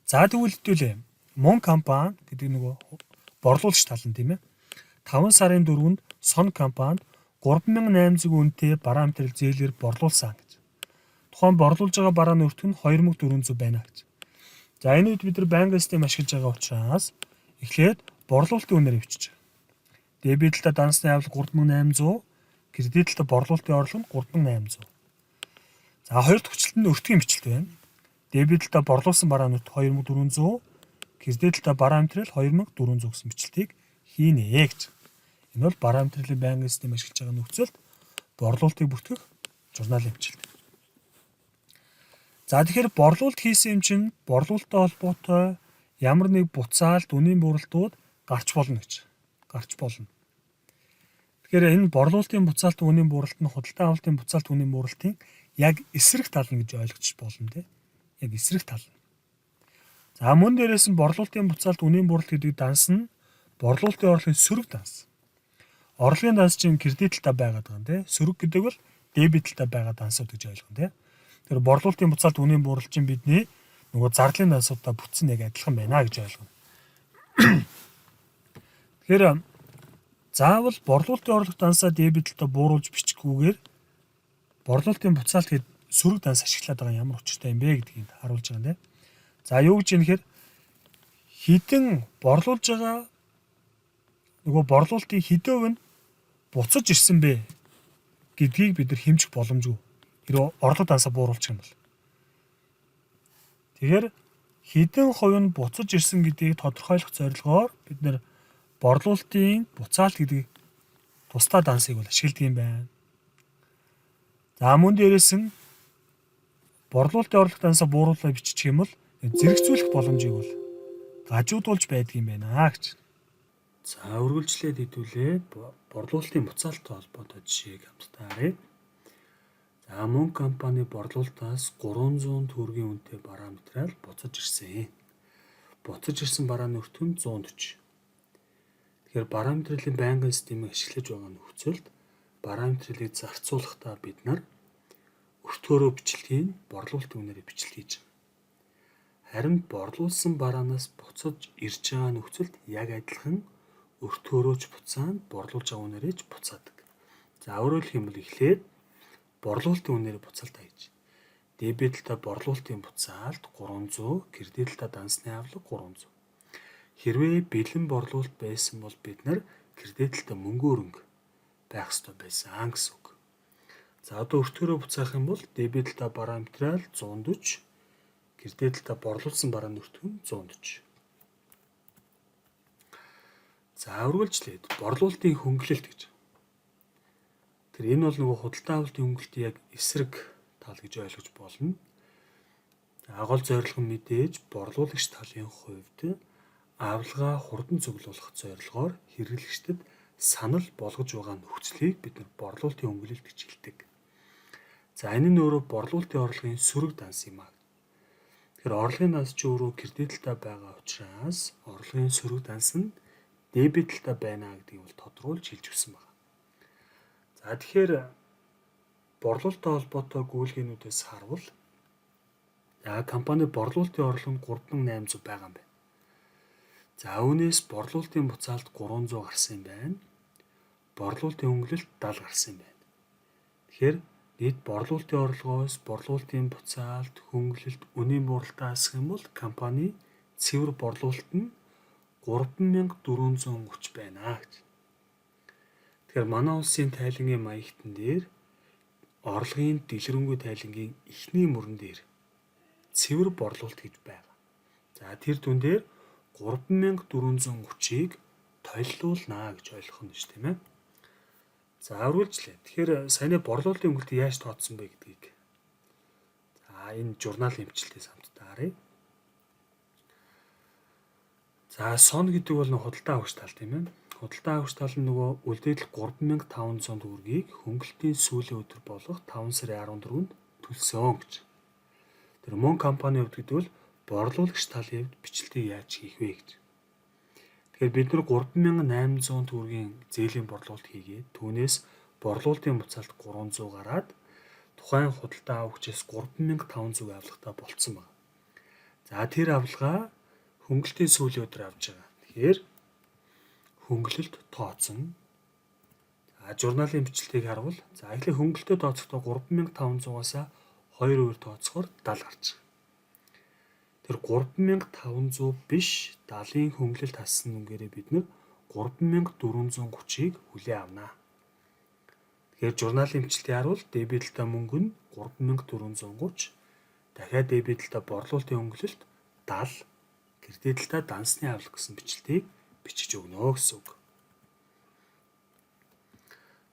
S1: За тэгвэл хэвтүүлээ. Мөн компани гэдэг нөгөө борлуулагч тал нь, тийм ээ. 5 сарын 4-нд сон компанид 3800 үнэтэй бараа материал зээлээр борлуулсан гэж. Тухайн борлуулж байгаа барааны өртөг нь 2400 байна гэж. За энэ үед бид нар банк систем ашиглаж байгаа учраас эхлээд борлуулалтын үнээр бичиж байгаа. Дебитлээ дансны авлага 3800, кредитлээ борлуулалтын орлого нь 3800. За хоёр дахь хүчлэлтэнд өртгийн бичлэлт байна. Дебитлээ борлуулсан барааны өртөг 2400, кредитлээ бараа материал 2400 гэсэн бичлэлтийг хийнэ гэж. Энэ бол бараа материалын банк систем ашиглаж байгаа нөхцөлд борлуулалтыг бүртгэх журналын бичлэлт. За тэгэхээр борлуулалт хийсэн юм чинь борлуулалттай холбоотой ямар нэг буцаалт, үнийн буралтууд гарч болно гэж. Гарч болно. Тэгэхээр энэ борлуулалтын буцаалт, үнийн буралт нь худалдан авалтын буцаалт, үнийн буралтын яг эсрэг тал нь гэж ойлгож болно те. Яг эсрэг тал. За мөн дээрээс нь борлуулалтын буцаалт, үнийн буралт гэдэг данс нь борлуулалтын орлогын сөрөг данс. Орлогын данс чинь кредитлтэй байгаад байгаа юм те. Сөрөг гэдэг бол дебитлтэй байгаа дансууд гэж ойлгоно те. Тэр борлуулалтын буцаалт, үнийн буралт чинь бидний нөгөө зарлын дансуудаа бүтсэн яг адилхан байна гэж ойлгоно. Тэгэхээр заавал борлуулалтын орлого дансаа дебитлтэй бууруулж бичихгүйгээр борлуулалтын буцаалт гээд сөрөг данс ашиглаад байгаа ямар учиртай юм бэ гэдгийг харуулж байгаа юм. За юу гэж юм нэхэр хідэн борлуулж байгаа нөгөө борлуулалтын хэдэн өв нь буцаж ирсэн бэ гэдгийг бид нар хэмжих боломжгүй. Хэрэв орлого дансаа бууруулчих юм бол. Тэгэхээр хэдэн хувь нь буцаж ирсэн гэдгийг тодорхойлох зорилгоор бид нар борлуулалтын буцаалт гэдэг тусдаа дансыг бол ашигладаг юм байна. За мөн дээрээс нь борлуулалтын орлого дансаа бууруулаад бичих юм бол зэрэгцүүлэх боломжийг бол гажуудуулж байдаг юм байна гэж. За үргэлжлээд хэдүүлээ борлуулалтын буцаалттай холбоотой жишээг хамтдаа харъя. За мөн компани борлуулалтаас 300 төгрөгийн үнэтэй бараа материал буцаж ирсэн. Буцаж ирсэн барааны өртөг нь 140. Тэгэхээр бараа материалын банкны системийг ашиглаж байгаа нөхцөлд бараа материалыг зарцуулахдаа бид нар өртгөөрөө бичлэгийг борлуулалтын үнээрээ бичлэл хийж байгаа. Харин борлуулсан бараанаас буцаж ирж байгаа нөхцөлд яг адилхан өртгөөрөөч буцаанд борлуулж байгаа үнээрээ ч буцаадаг. За өөрөөр хэлэх юм бол эхлээд борлуулалтын үнээрээ буцаалтаа хийж. Дебитлээ борлуулалтын буцаалт 300, кредитлээ дансны авлага 300. Хэрвээ бэлэн борлуулалт байсан бол бид нар кредитлээ мөнгө өрөнгө байх ёстой байсан гэсэн үг. За одоо өртгөөрөө буцаах юм бол дебитлээ бараа материал 140, кредитлээ борлуулсан барааны өртөг нь 140. За үргэлжлээд борлуулалтын хөнгөлөлт гэж. Тэр энэ бол нөгөө худалдан авалтын хөнгөлөлтийн яг эсрэг тал гэж ойлгож болно. Гол зорилго нь мэдээж борлуулагч талын хувьд авалгаа хурдан цуглуулах зорилгоор хэрэглэгчдэд санал болгож байгаа нөхцөлийг бид нар борлуулалтын хөнгөлөлт гэж хэлдэг. За энэ нь өөрөө борлуулалтын орлогын сөрөг данс юм аа. Тэгэхээр орлогын данс ч өөрөө кредитлтэй байгаа учраас орлогын сөрөг данс нь дебитлтэй байна гэдгийг бол тодруулж хэлж өгсөн байна. За тэгэхээр борлуулалттай холбоотой гүйлгээнүүдээс харвал компани борлуулалтын орлого нь 3800 байгаа юм байна. За үүнээс борлуулалтын буцаалт 300 гарсан юм байна. Борлуулалтын хөнгөлөлт 70 гарсан юм байна. Тэгэхээр нийт борлуулалтын орлогоос борлуулалтын буцаалт, хөнгөлөлт, үнийн буралтаа асах юм бол компани цэвэр борлуулалт нь 3430 байна гэж. Тэгэхээр манай улсын тайлангийн маягтан дээр орлогын дэлгэрэнгүй тайлангийн эхний мөрөн дээр цэвэр борлуулалт гэж байгаа. За тэр дүн дээр 3430-ыг тойллуулнаа гэж ойлгох нь шүү, тийм ээ. За үргэлжлээ. Тэгэхээр саяны борлуулалтын хөнгөлөлтийг яаж тооцсон бэ гэдгийг энэ журналын эмчилтээс хамтдаа харъя. За сон гэдэг бол худалдан авагч тал тийм ээ. Худалдан авагч тал нь нөгөө үлдээдэл 3500 төгрөгийг хөнгөлөлтийн сүүлийн өдөр болох 5 сарын 14-нд төлсөн гэж. Тэр мөн компани хувьд гэдэг бол борлуулагч талын хувьд бичлэлтийг яаж хийх вэ гэж. Тэгэхээр бид нар 3800 төгрөгийн зээлийн борлуулалт хийгээд түүнээс борлуулалтын буцаалт 300 гараад тухайн худалдаа авагчаас 3500 авлагатай болцсон байна. За тэр авлага хөнгөлтийн сүүлийн өдөр авч байгаа. Тэгэхээр хөнгөлөлт тооцсон. Журналын бичлэгийг харвал эхлээд хөнгөлтөд тооцохдоо 3500-аас 2% тооцохоор 70 гарч байгаа. Тэр 3500 биш 70-ын хөнгөлөлт хассан нүгээрээ бид нар 3430-ыг хүлээн авнаа. Тэгэхээр журналын бичлэгийг харуул дебетэлтэй мөнгө нь 3430 дахиад дебетэлтэй борлуулалтын хөнгөлөлт 70 кредитэлтэй дансны авлага гэсэн бичлэлтийг бичиж өгнө гэсэн үг.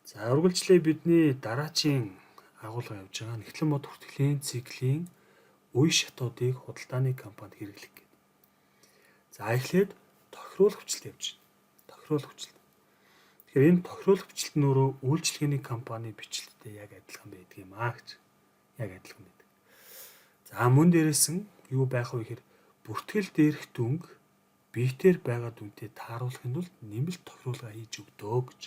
S1: За үргэлжлээ бидний дараачийн агуулга явж байгаа нэгтлэн бод хүртгэлийн циклийн үе шатуудыг худалдааны компанид хэрэглэх гэдэг. За эхлээд тохируулах хүчлэлт явж байна. Тохируулах хүчлэлт. Тэгэхээр энэ тохируулах хүчлэлт нь өөрөө үйлчлэгээний компани бичлэлтэй яг адилхан байдаг юм аа гэж. Яг адилхан байдаг. За мөн дээрээс нь юу байх вэ гэхээр бүртгэл дээрх дүнг биетээр байгаа дүнтэй тааруулахын тулд нэмэлт тохируулга хийж өгдөө гэж.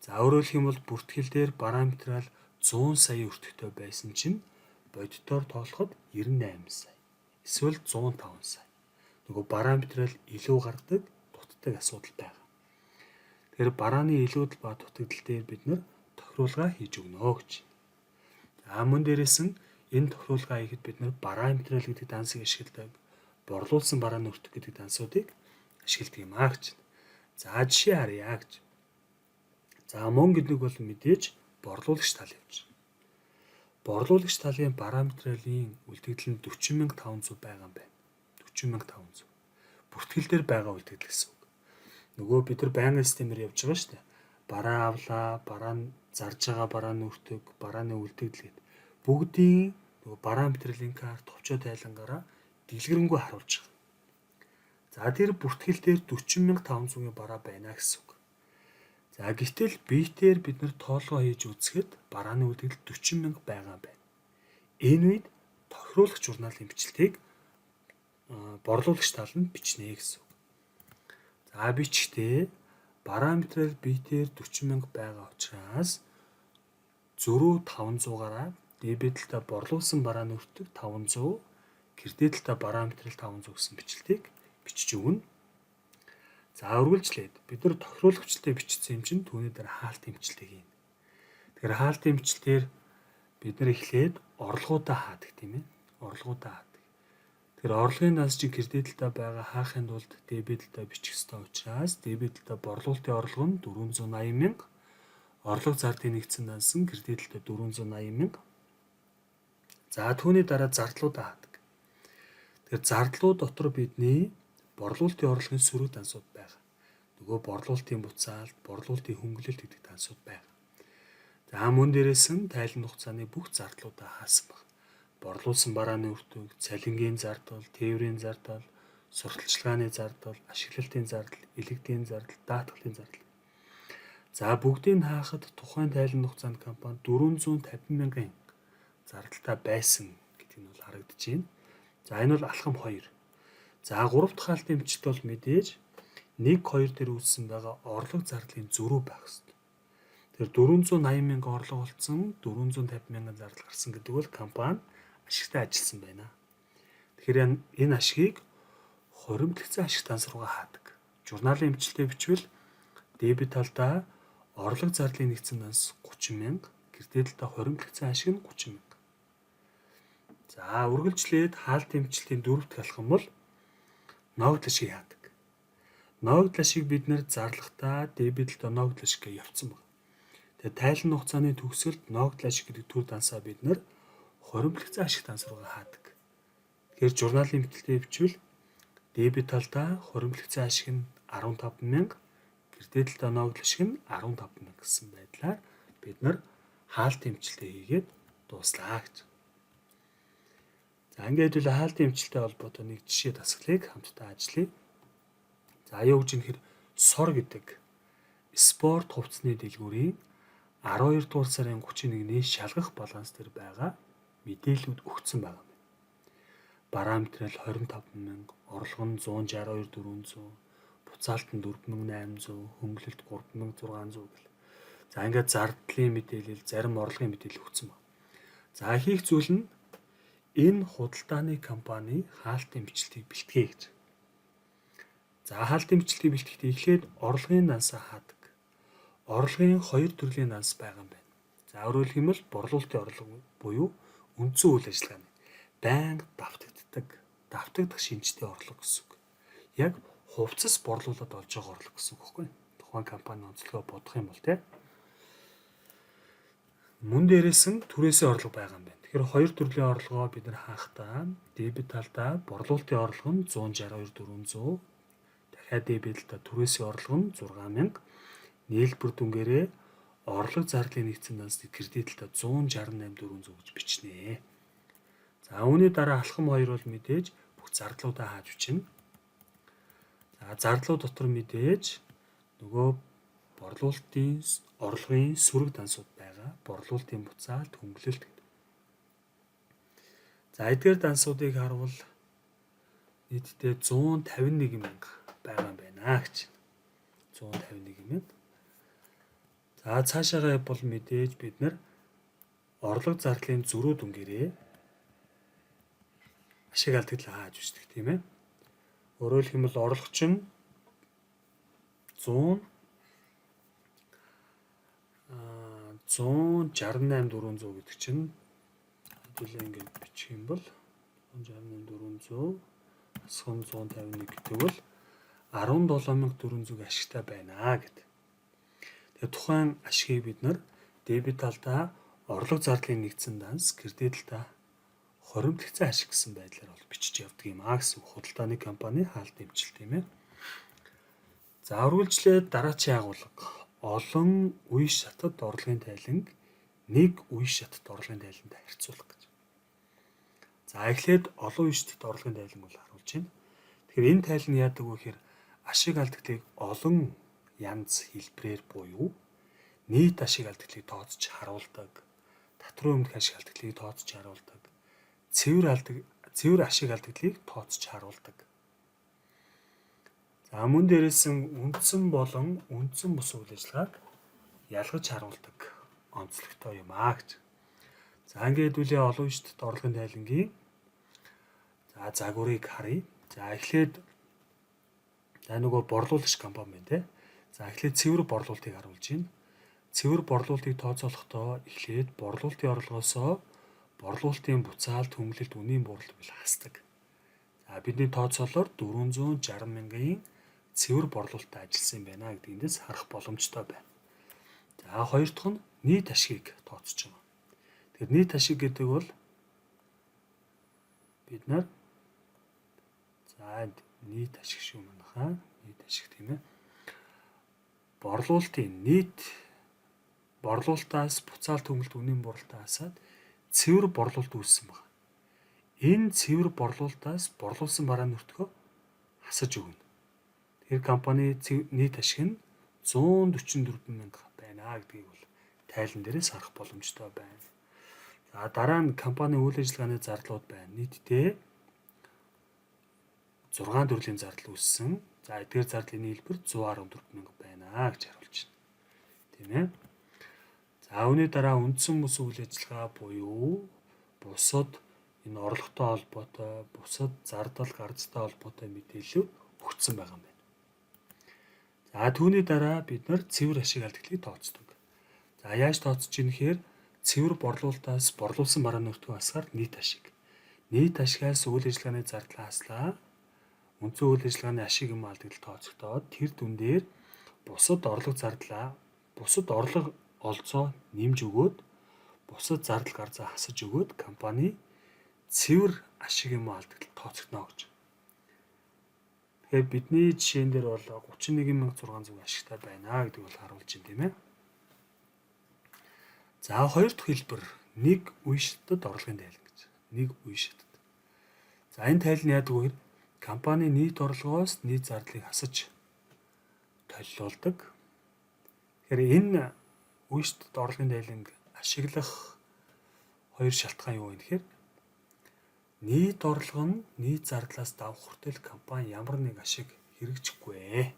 S1: За өөрөөр хэлэх юм бол бүртгэл дээр параметрал 100 сая өртөгтэй байсан чинь бодитоор тоолоход 98 сая. Эсвэл 105 сая. Нөгөө параметрал илүү гардаг дутдаг асуудал байгаа. Тэгэхээр барааны илүүдэл ба дутагдал дээр бид нэр тохируулга хийж өгнө гэж. За мөн дээрээс нь энэ тохируулга хийхэд бид нэр параметрал гэдэг дансыг ашигладаг. Борлуулсан барааны өртөг гэдэг дансуудыг ашигладаг юм аа гэж. За жишээ харъя гэж. За мөн гэдэг бол мэдээж борлуулагч тал явж. Борлуулагч талын параметралын үлдэгдэл нь 40500 байгаа юм байна. 40500. Бүртгэл дээр байгаа үлдэгдэл гэсэн үг. Нөгөө бид нар байнгын системээр явж байгаа шүү дээ. Бараа авлаа, бараа нь зарж байгаа барааны өртөг, барааны үлдэгдэл гэдэг. Бүгдийн нөгөө параметралын карт товчоо тайлангаараа дэлгэрэнгүй харуулж байгаа. За тэр бүртгэл дээр 40500-ийн бараа байна гэсэн үг. За гэтэл биетээр бид нар тоолгоо хийж үзэхэд барааны үлдэгдэл 40,000 байгаа байна. Энэ үед тохируулах журналын бичлэлтийг борлуулагч тал нь бичнэ гэсэн үг. За бичгтээ параметрал биетээр 40,000 байгаа учраас зөрүү 500-аараа дебетэлтэй борлуулсан барааны өртөг 500, кредитэлтэй параметрал 500 гэсэн бичлэлтийг бичиж өгнө. За үргэлжлээд бид нар тохируулах хүчлэлтэй бичсэн юм чинь түүний дээр хаалтын бичлэлтэй хийнэ. Тэгэхээр хаалтын бичлэлээр бид нар эхлээд орлогуудаа хаадаг тийм ээ. Орлогуудаа хаадаг. Тэгэхээр орлогын нас чинь кредитэлтэй байгаа хаахын тулд дебетэлтэй бичих ёстой учраас дебетэлтэй борлуулалтын орлого нь 480,000, орлого зардын нэгдсэн нас нь кредитэлтэй 480,000. За түүний дараа зардлуудаа хаадаг. Тэгэхээр зардлууд дотор бидний борлуулалтын орлогын сөрөг дансууд байгаа. Нөгөө борлуулалтын буцаалт, борлуулалтын хөнгөлөлт гэдэг дансууд байгаа. За мөн дээрээс нь тайлан хугацааны бүх зардлуудаа хаасан баг. Борлуулсан барааны өртөг, цалингийн зардал, тээврийн зардал, сурталчилгааны зардал, ашиглалтын зардал, электийн зардал, даатгалын зардал. За бүгдийг хаахад тухайн тайлан хугацаанд компани 450,000 зардалтай байсан гэдэг нь бол харагдаж байна. За энэ бол алхам 2. За 3 дахь хаалтын бичлэлт бол мэдээж 1-2 дээр үүссэн байгаа орлого зардлын зөрүү байх ёстой. Тэгэхээр 480,000 орлого олцсон, 450,000 зардал гарсан гэдэг бол компани ашигтай ажилласан байна. Тэгэхээр энэ ашгийг хуримтлагдсан ашиг данс руугаа хаадаг. Журналын бичлэлтэй бичвэл дебет талдаа орлого зардлын нэгдсэн данс 30,000, кредитэлтэй хуримтлагдсан ашиг нь 30,000. За үргэлжлээд хаалтын бичлэлийн 4 дахь алхам бол ногдол ашиг яадаг. Ногдол ашиг бид нэр зарлахтаа дебетэлтэй ногдол ашиг явцсан байна. Тэгээ тайлан хугацааны төгсгөлд ногдол ашиг гэдэг төр дансаа бид нэр хуримтлагдсан ашиг данс руугаа хаадаг. Тэгэхээр журналын bitэлтэй бичвэл дебет талдаа хуримтлагдсан ашиг нь 15,000, кредитэлтэй ногдол ашиг нь 15,000 гэсэн байдлаар бид нар хаалтын бичлэлтэй хийгээд дууслаа гэж. За ингээд үл хаалтын эмчилтэй холбоотой нэг жишээ дасгалыг хамтдаа ажиллая. За юу гэж нэхэр сор гэдэг спорт хувцсны дэлгүүрийн 12 дугаар сарын 31-ний шалгах баланс дээр байгаа мэдээллүүд өгсөн байгаа юм. Параметрал 25,000, орлого нь 162,400, буцаалт нь 4800, хөнгөлөлт 3600 гэл. За ингээд зардлын мэдээлэл, зарим орлогын мэдээлэл өгсөн байна. За хийх зүйл нь энэ худалдааны компани хаалтын бичлэгийг бэлтгэе гэж. За хаалтын бичлэгийг бэлтгэхдээ эхлээд орлогын дансаа хаадаг. Орлогын хоёр төрлийн данс байгаа юм байна. За өөрөөр хэлбэл борлуулалтын орлого буюу үндсэн үйл ажиллагааны байнга давтагдах шинжтэй орлого гэсэн үг. Яг хувцас борлуулаад олж байгаа орлого гэсэн үг байхгүй юу? Тухайн компани онцлогоо бодох юм бол тийм. Мөн дээрээс нь түрээсээ орлого байгаа юм байна. Тэгэхээр хоёр төрлийн орлогоо бид нар хаахтаа дебет талдаа борлуулалтын орлого нь 162,400, дахиад дебет талдаа түрээсээ орлого нь 6,000, нийлбэр дүнгээрээ орлого зардлын нэгдсэн дансны кредит талдаа 168,400 гэж бичнэ. За үүний дараа алхам 2 бол мэдээж бүх зардлуудаа хааж бичнэ. За зардлууд дотор мэдээж нөгөө борлуулалтын орлогын сөрөг дансууд байгаа. Борлуулалтын буцаалт, хөнгөлөлт гэдэг. За эдгээр дансуудыг харвал нийтдээ 151,000 байгаа юм байна гэж. 151,000. За цаашаагаа бол мэдээж бид нар орлого зардлын зөрүү дүнгээрээ ашиг алдагдлаа хааж үздэг тийм ээ. Өөрөөр хэлбэл орлогч нь 168,400 гэдэг чинь хэдүүлээ ингэж бичих юм бол 168,400 асуун 151 гэдэг бол 17,400 ашигтай байна гэдэг. Тэгээ тухайн ашигыг бид нар дебет талдаа орлого зардлын нэгдсэн данс, кредит талдаа хоримтлагдсан ашиг гэсэн байдлаар бол бичиж явдаг юм гэсэн худалдааны компани хаалт дэмжил тийм ээ. За үргэлжлээд дараачийн агуулга олон үе шатад орлогын тайланг нэг үе шатад орлогын тайлантай харьцуулах гэж. За эхлээд олон үе шатад орлогын тайланг бол харуулж байна. Тэгэхээр энэ тайлан яадаг вэ гэхээр ашиг алдагдлыг олон янз хэлбэрээр буюу нийт ашиг алдагдлыг тооцож харуулдаг, татврын өмнөх ашиг алдагдлыг тооцож харуулдаг, цэвэр ашиг алдагдлыг тооцож харуулдаг. За мөн дээрээс нь үндсэн болон үндсэн бус үйл ажиллагааг ялгаж харуулдаг онцлогтой юм гэж. За ингээд үлээ олон шатд орлогын тайлангийн загварыг харъя. За эхлээд нөгөө борлуулагч компани байна те. За эхлээд цэвэр борлуулалтыг харуулж байна. Цэвэр борлуулалтыг тооцоолохдоо эхлээд борлуулалтын орлогоосоо борлуулалтын буцаалт, хөнгөлөлт, үнийн бууралт бил хасдаг. За бидний тооцоолоор 460,000-ын цэвэр борлуулалтад ажилласан юм байна гэдэг эндээс харах боломжтой байна. За хоёр дахь нь нийт ашгийг тооцож байгаа. Тэгэхээр нийт ашиг гэдэг бол бид нар нийт ашиг шүү манайхаа. Нийт ашиг тийм ээ. Борлуулалтын нийт борлуулалтаас буцаалт, хөнгөлөлт, үнийн бууралтаа хасаад цэвэр борлуулалт үүссэн байна. Энэ цэвэр борлуулалтаас борлуулсан барааны өртгөө хасаж өгнө. Тэгэхээр компани нийт ашиг нь 144,000 байна гэдгийг бол тайлан дээрээс харах боломжтой байна. За дараа нь компани үйл ажиллагааны зардлууд байна. Нийтдээ 6 төрлийн зардал үүссэн. За эдгээр зардлын нийлбэр 114,000 байна гэж харуулж байна. Тийм ээ. За үүний дараа үндсэн бус үйл ажиллагаа буюу бусад энэ орлоготой холбоотой, бусад зардал гарцтай холбоотой мэдээлэл өгсөн байгаа юм байна. За түүний дараа бид нар цэвэр ашиг алдагдлыг тооцдог. За яаж тооцож ийн гэхээр цэвэр борлуулалтаас борлуулсан барааны өртгөө хасгаар нийт ашиг. Нийт ашигаас үйл ажиллагааны зардлаа хаслаа. Үндсэн үйл ажиллагааны ашиг юм алдагдлыг тооцохдоо тэр дүн дээр бусад орлого зардлаа, бусад орлого олзоо нэмж өгөөд бусад зардал гарцаа хасаж өгөөд компани цэвэр ашиг юм алдагдлыг тооцогдно гэж. Тэгэхээр бидний жишээн дээр бол 31,600 ашигтай байна гэдэг бол харуулж байна тийм ээ. За хоёр дахь хэлбэр нэг үе шатад орлогын тайлан гэж. Нэг үе шатад. За энэ тайлан яадаг вэ? Компани нийт орлогоос нийт зардлыг хасаж толилуулдаг. Тэгэхээр энэ үе шатад орлогын тайланг ашиглах хоёр шалтгаан юу вэ гэхээр нийт орлого нь нийт зардлаас давах хүртэл компани ямар нэг ашиг хэрэгжихгүй.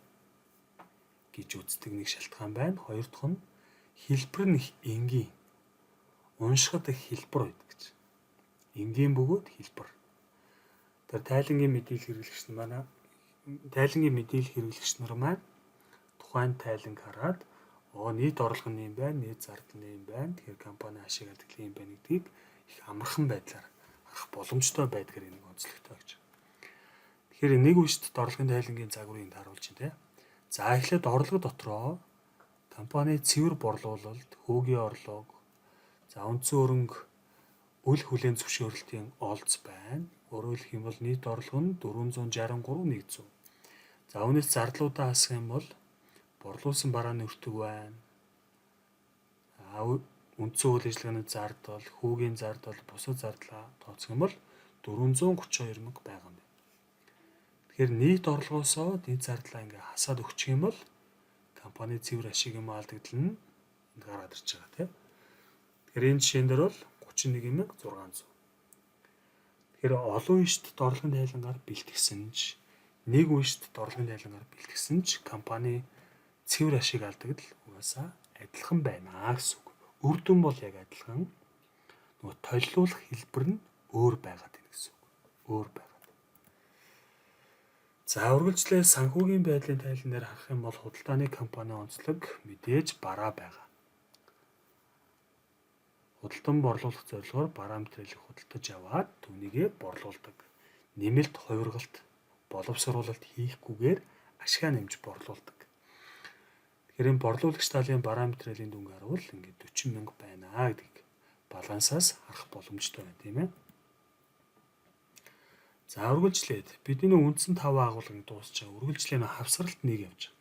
S1: гэж үздэг нэг шалтгаан байна. Хоёр дахь нь хэлбэр нь энгийн. Уншихад их хэлбэр байдаг гэж. Энгийн бөгөөд хэлбэр. Тэр тайлангийн мэдээлэл хэрэглэгч нар маань тухайн тайланг хараад нийт орлого нь юм байна, нийт зардал нь юм байна. Тэгэхээр компани ашигладаг юм байна гэдгийг их амархан байдлаар харах боломжтой байдгаар энэ онцлогтой гэж. Тэгэхээр нэг үешт орлогын тайлангийн загварыг харуулж байна те. За эхлээд орлого дотроо компани цэвэр борлуулалт, хөөгийн орлого, за үндсэн хөрөнгө үл хүлээн зөвшөөрлтийн олз байна. Өөрөөр хэлэх юм бол нийт орлого нь 463,100. За үүнээс зардлуудаа хасах юм бол борлуулсан барааны өртөг байна. Үндсэн үйл ажиллагааны зардал, хөөгийн зардал, бусад зардлаа тооцох юм бол 432,000 байгаа юм байна. Тэгэхээр нийт орлогоосоо нийт зардлаа ингээ хасаад өгчих юм бол компани цэвэр ашигын алдагдал нь энд гараад ирж байгаа тийм. Тэгэхээр энэ жишээн дээр бол 31,600. Тэгэхээр олон үешт орлогын тайлангаар бэлтгэсэн ч нэг үешт орлогын тайлангаар бэлтгэсэн ч компани цэвэр ашиг алдагдал угаасаа адилхан байна гэсэн үг. Үр дүн бол яг адилхан. Нөгөө толилуулах хэлбэр нь өөр байгаад байна гэсэн үг. Өөр байгаад. За үргэлжлээ санхүүгийн байдлын тайлан дээр харах юм бол худалдааны компани онцлог мэдээж бараа байгаа. Худалдан борлуулах зорилгоор бараа материалыг худалдаж аваад түүнийгээ борлуулдаг. Нэмэлт хувиргалт, боловсруулалт хийхгүйгээр ашгаа нэмж борлуулдаг. Тэгэхээр энэ борлуулагч талын бараа материалын дүнг харуул ингээд 40,000 байна гэдгийг балансаас харах боломжтой байна тийм ээ. За үргэлжлээд бидний үндсэн 5 агуулгыг дуусч байгаа. Үргэлжлээ хавсралт 1 явж байгаа.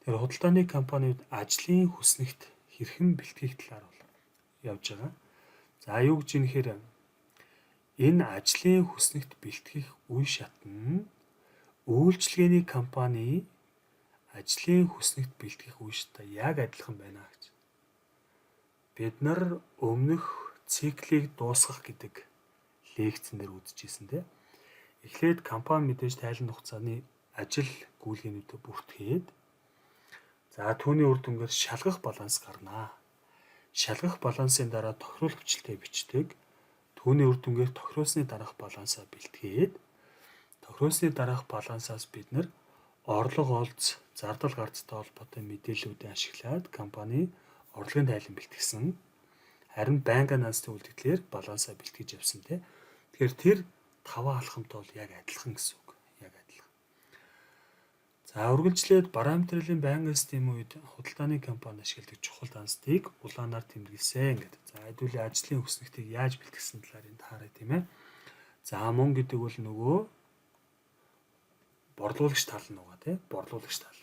S1: Тэгэхээр худалдааны компаниуд ажлын хүснэгт хэрхэн бэлтгэх талаар явж байгаа. За юу гэж нэхэр энэ ажлын хүснэгт бэлтгэх үе шат нь үйлчилгээний компани ажлын хүснэгт бэлтгэх үе шаттай яг адилхан байна гэж. Бид нар өмнөх циклийг дуусгах гэдэг лекцэн дээр үзчихсэн тийм. Эхлээд компани мэдээж тайлан хугацааны ажил гүйлгээнүүдэд бүртгээд за түүний үр дүнгээр шалгах баланс гарнаа. Шалгах балансын дараа тохируулах хүчлэлтэй бичдэг. Түүний үр дүнгээр тохируулсны дараах балансаа бэлтгээд тохируулсны дараах балансаас бид нар орлого олз, зардал гарцтай холбоотой мэдээллүүдийг ашиглаад компани орлогын тайлан бэлтгэсэн. Харин байнгын нансны үлдэгдлээр балансаа бэлтгэж явсан тийм. Тэгэхээр тэр 5 алхамтай бол яг адилхан гэсэн үг. Яг адилхан. За үргэлжлээд бараа материалын байнгын систем үед худалдааны компани ашигладаг чухал дансыг улаанаар тэмдэглэсэн гэдэг. За хэдүүлээ ажлын хүснэгтийг яаж бэлтгэсэн талаар энд харъя тийм ээ. За мөн гэдэг бол нөгөө борлуулагч тал нь байгаа тийм. Борлуулагч тал.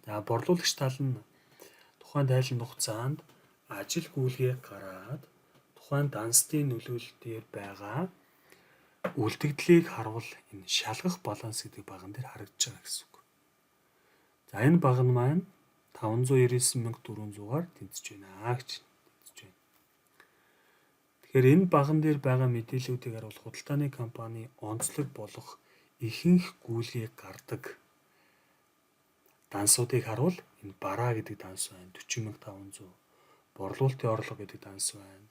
S1: За борлуулагч тал нь тухайн тайлан хугацаанд ажил гүйлгээ гараад тухайн дансны нөлөөлөл дээр байгаа үлдэгдлийг харуул энэ шалгах баланс гэдэг баган дээр харагдаж байгаа гэсэн үг. За энэ баг нь маань 599,400-аар тэнцэж байна гэж тэнцэж байна. Тэгэхээр энэ баган дээр байгаа мэдээллүүдийг харуул худалдааны компани онцлог болох ихэнх гүйлгээг гардаг дансуудыг харуул энэ бараа гэдэг данс байна 40,500, борлуулалтын орлого гэдэг данс байна.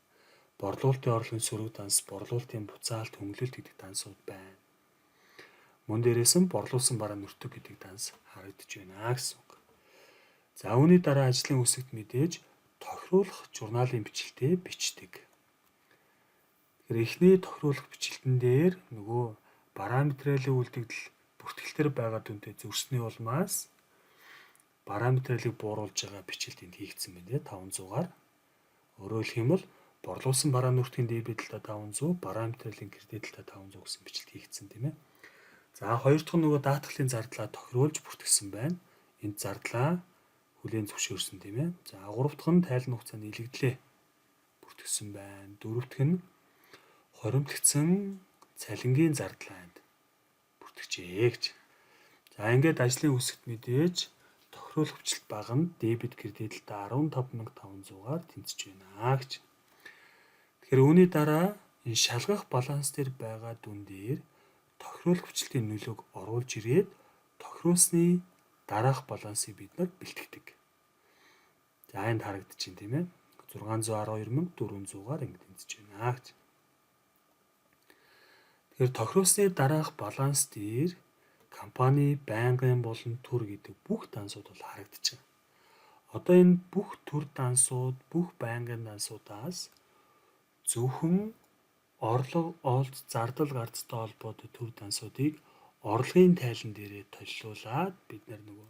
S1: Борлуулалтын орлогын сөрөг данс, борлуулалтын буцаалт, хөнгөлөлт гэдэг дансууд байна. Мөн дээрээс нь борлуулсан бараа нөртөг гэдэг данс харагдаж байна гэсэн үг. За үүний дараа ажлын үсэгт мэдээж тохируулах журналын бичлэлтэй бичдэг. Тэгэхээр эхний тохируулах бичлэлтэн дээр нөгөө бараа материалын үлдэгдэл бүртгэлтэр байгаа дүнтэй зөрсний улмаас бараа материалыг бууруулж байгаа бичлэлт энд хийгдсэн байна 500-аар. Өөрөөр хэлэх юм бол борлуулсан бараа нүртгийн дебет талдаа 500, бараа материалын кредит талдаа 500 гэсэн бичлэлт хийгдсэн тийм ээ. За хоёр дахь нь нөгөө даатгалын зардлаа тохируулж бүртгэсэн байна. Энд зардлаа хүлээн зөвшөөрсөн тийм ээ. За гурав дахь нь тайлан хугацааны илэгдлээ бүртгэсэн байна. Дөрөв дэх нь хоримтлагдсан цалингийн зардлаа энд бүртгэжээ гэж. За ингээд ажлын үсэгт мэдээж тохируулах хүчлэлт бага нь дебет кредит талдаа 15,500-аар тэнцэж байна гэж. Тэгэхээр үүний дараа энэ шалгах баланс дээр байгаа дүн дээр тохируулах хүчлэлтийн нөлөөг оруулж ирээд тохируулсны дараах балансыг бид нар бэлтгэдэг. За энд харагдаж байна тийм ээ. 612,400-аар ингэ тэнцэж байна гэж. Тэгэхээр тохируулсны дараах баланс дээр компани байнгын болон төр гэдэг бүх дансууд бол харагдаж байна. Одоо энэ бүх төр дансууд, бүх байнгын дансуудаас зөвхөн орлого, олж, зардал гарцтай холбоотой төр дансуудыг орлогын тайлан дээрээ толиулаад бид нөгөө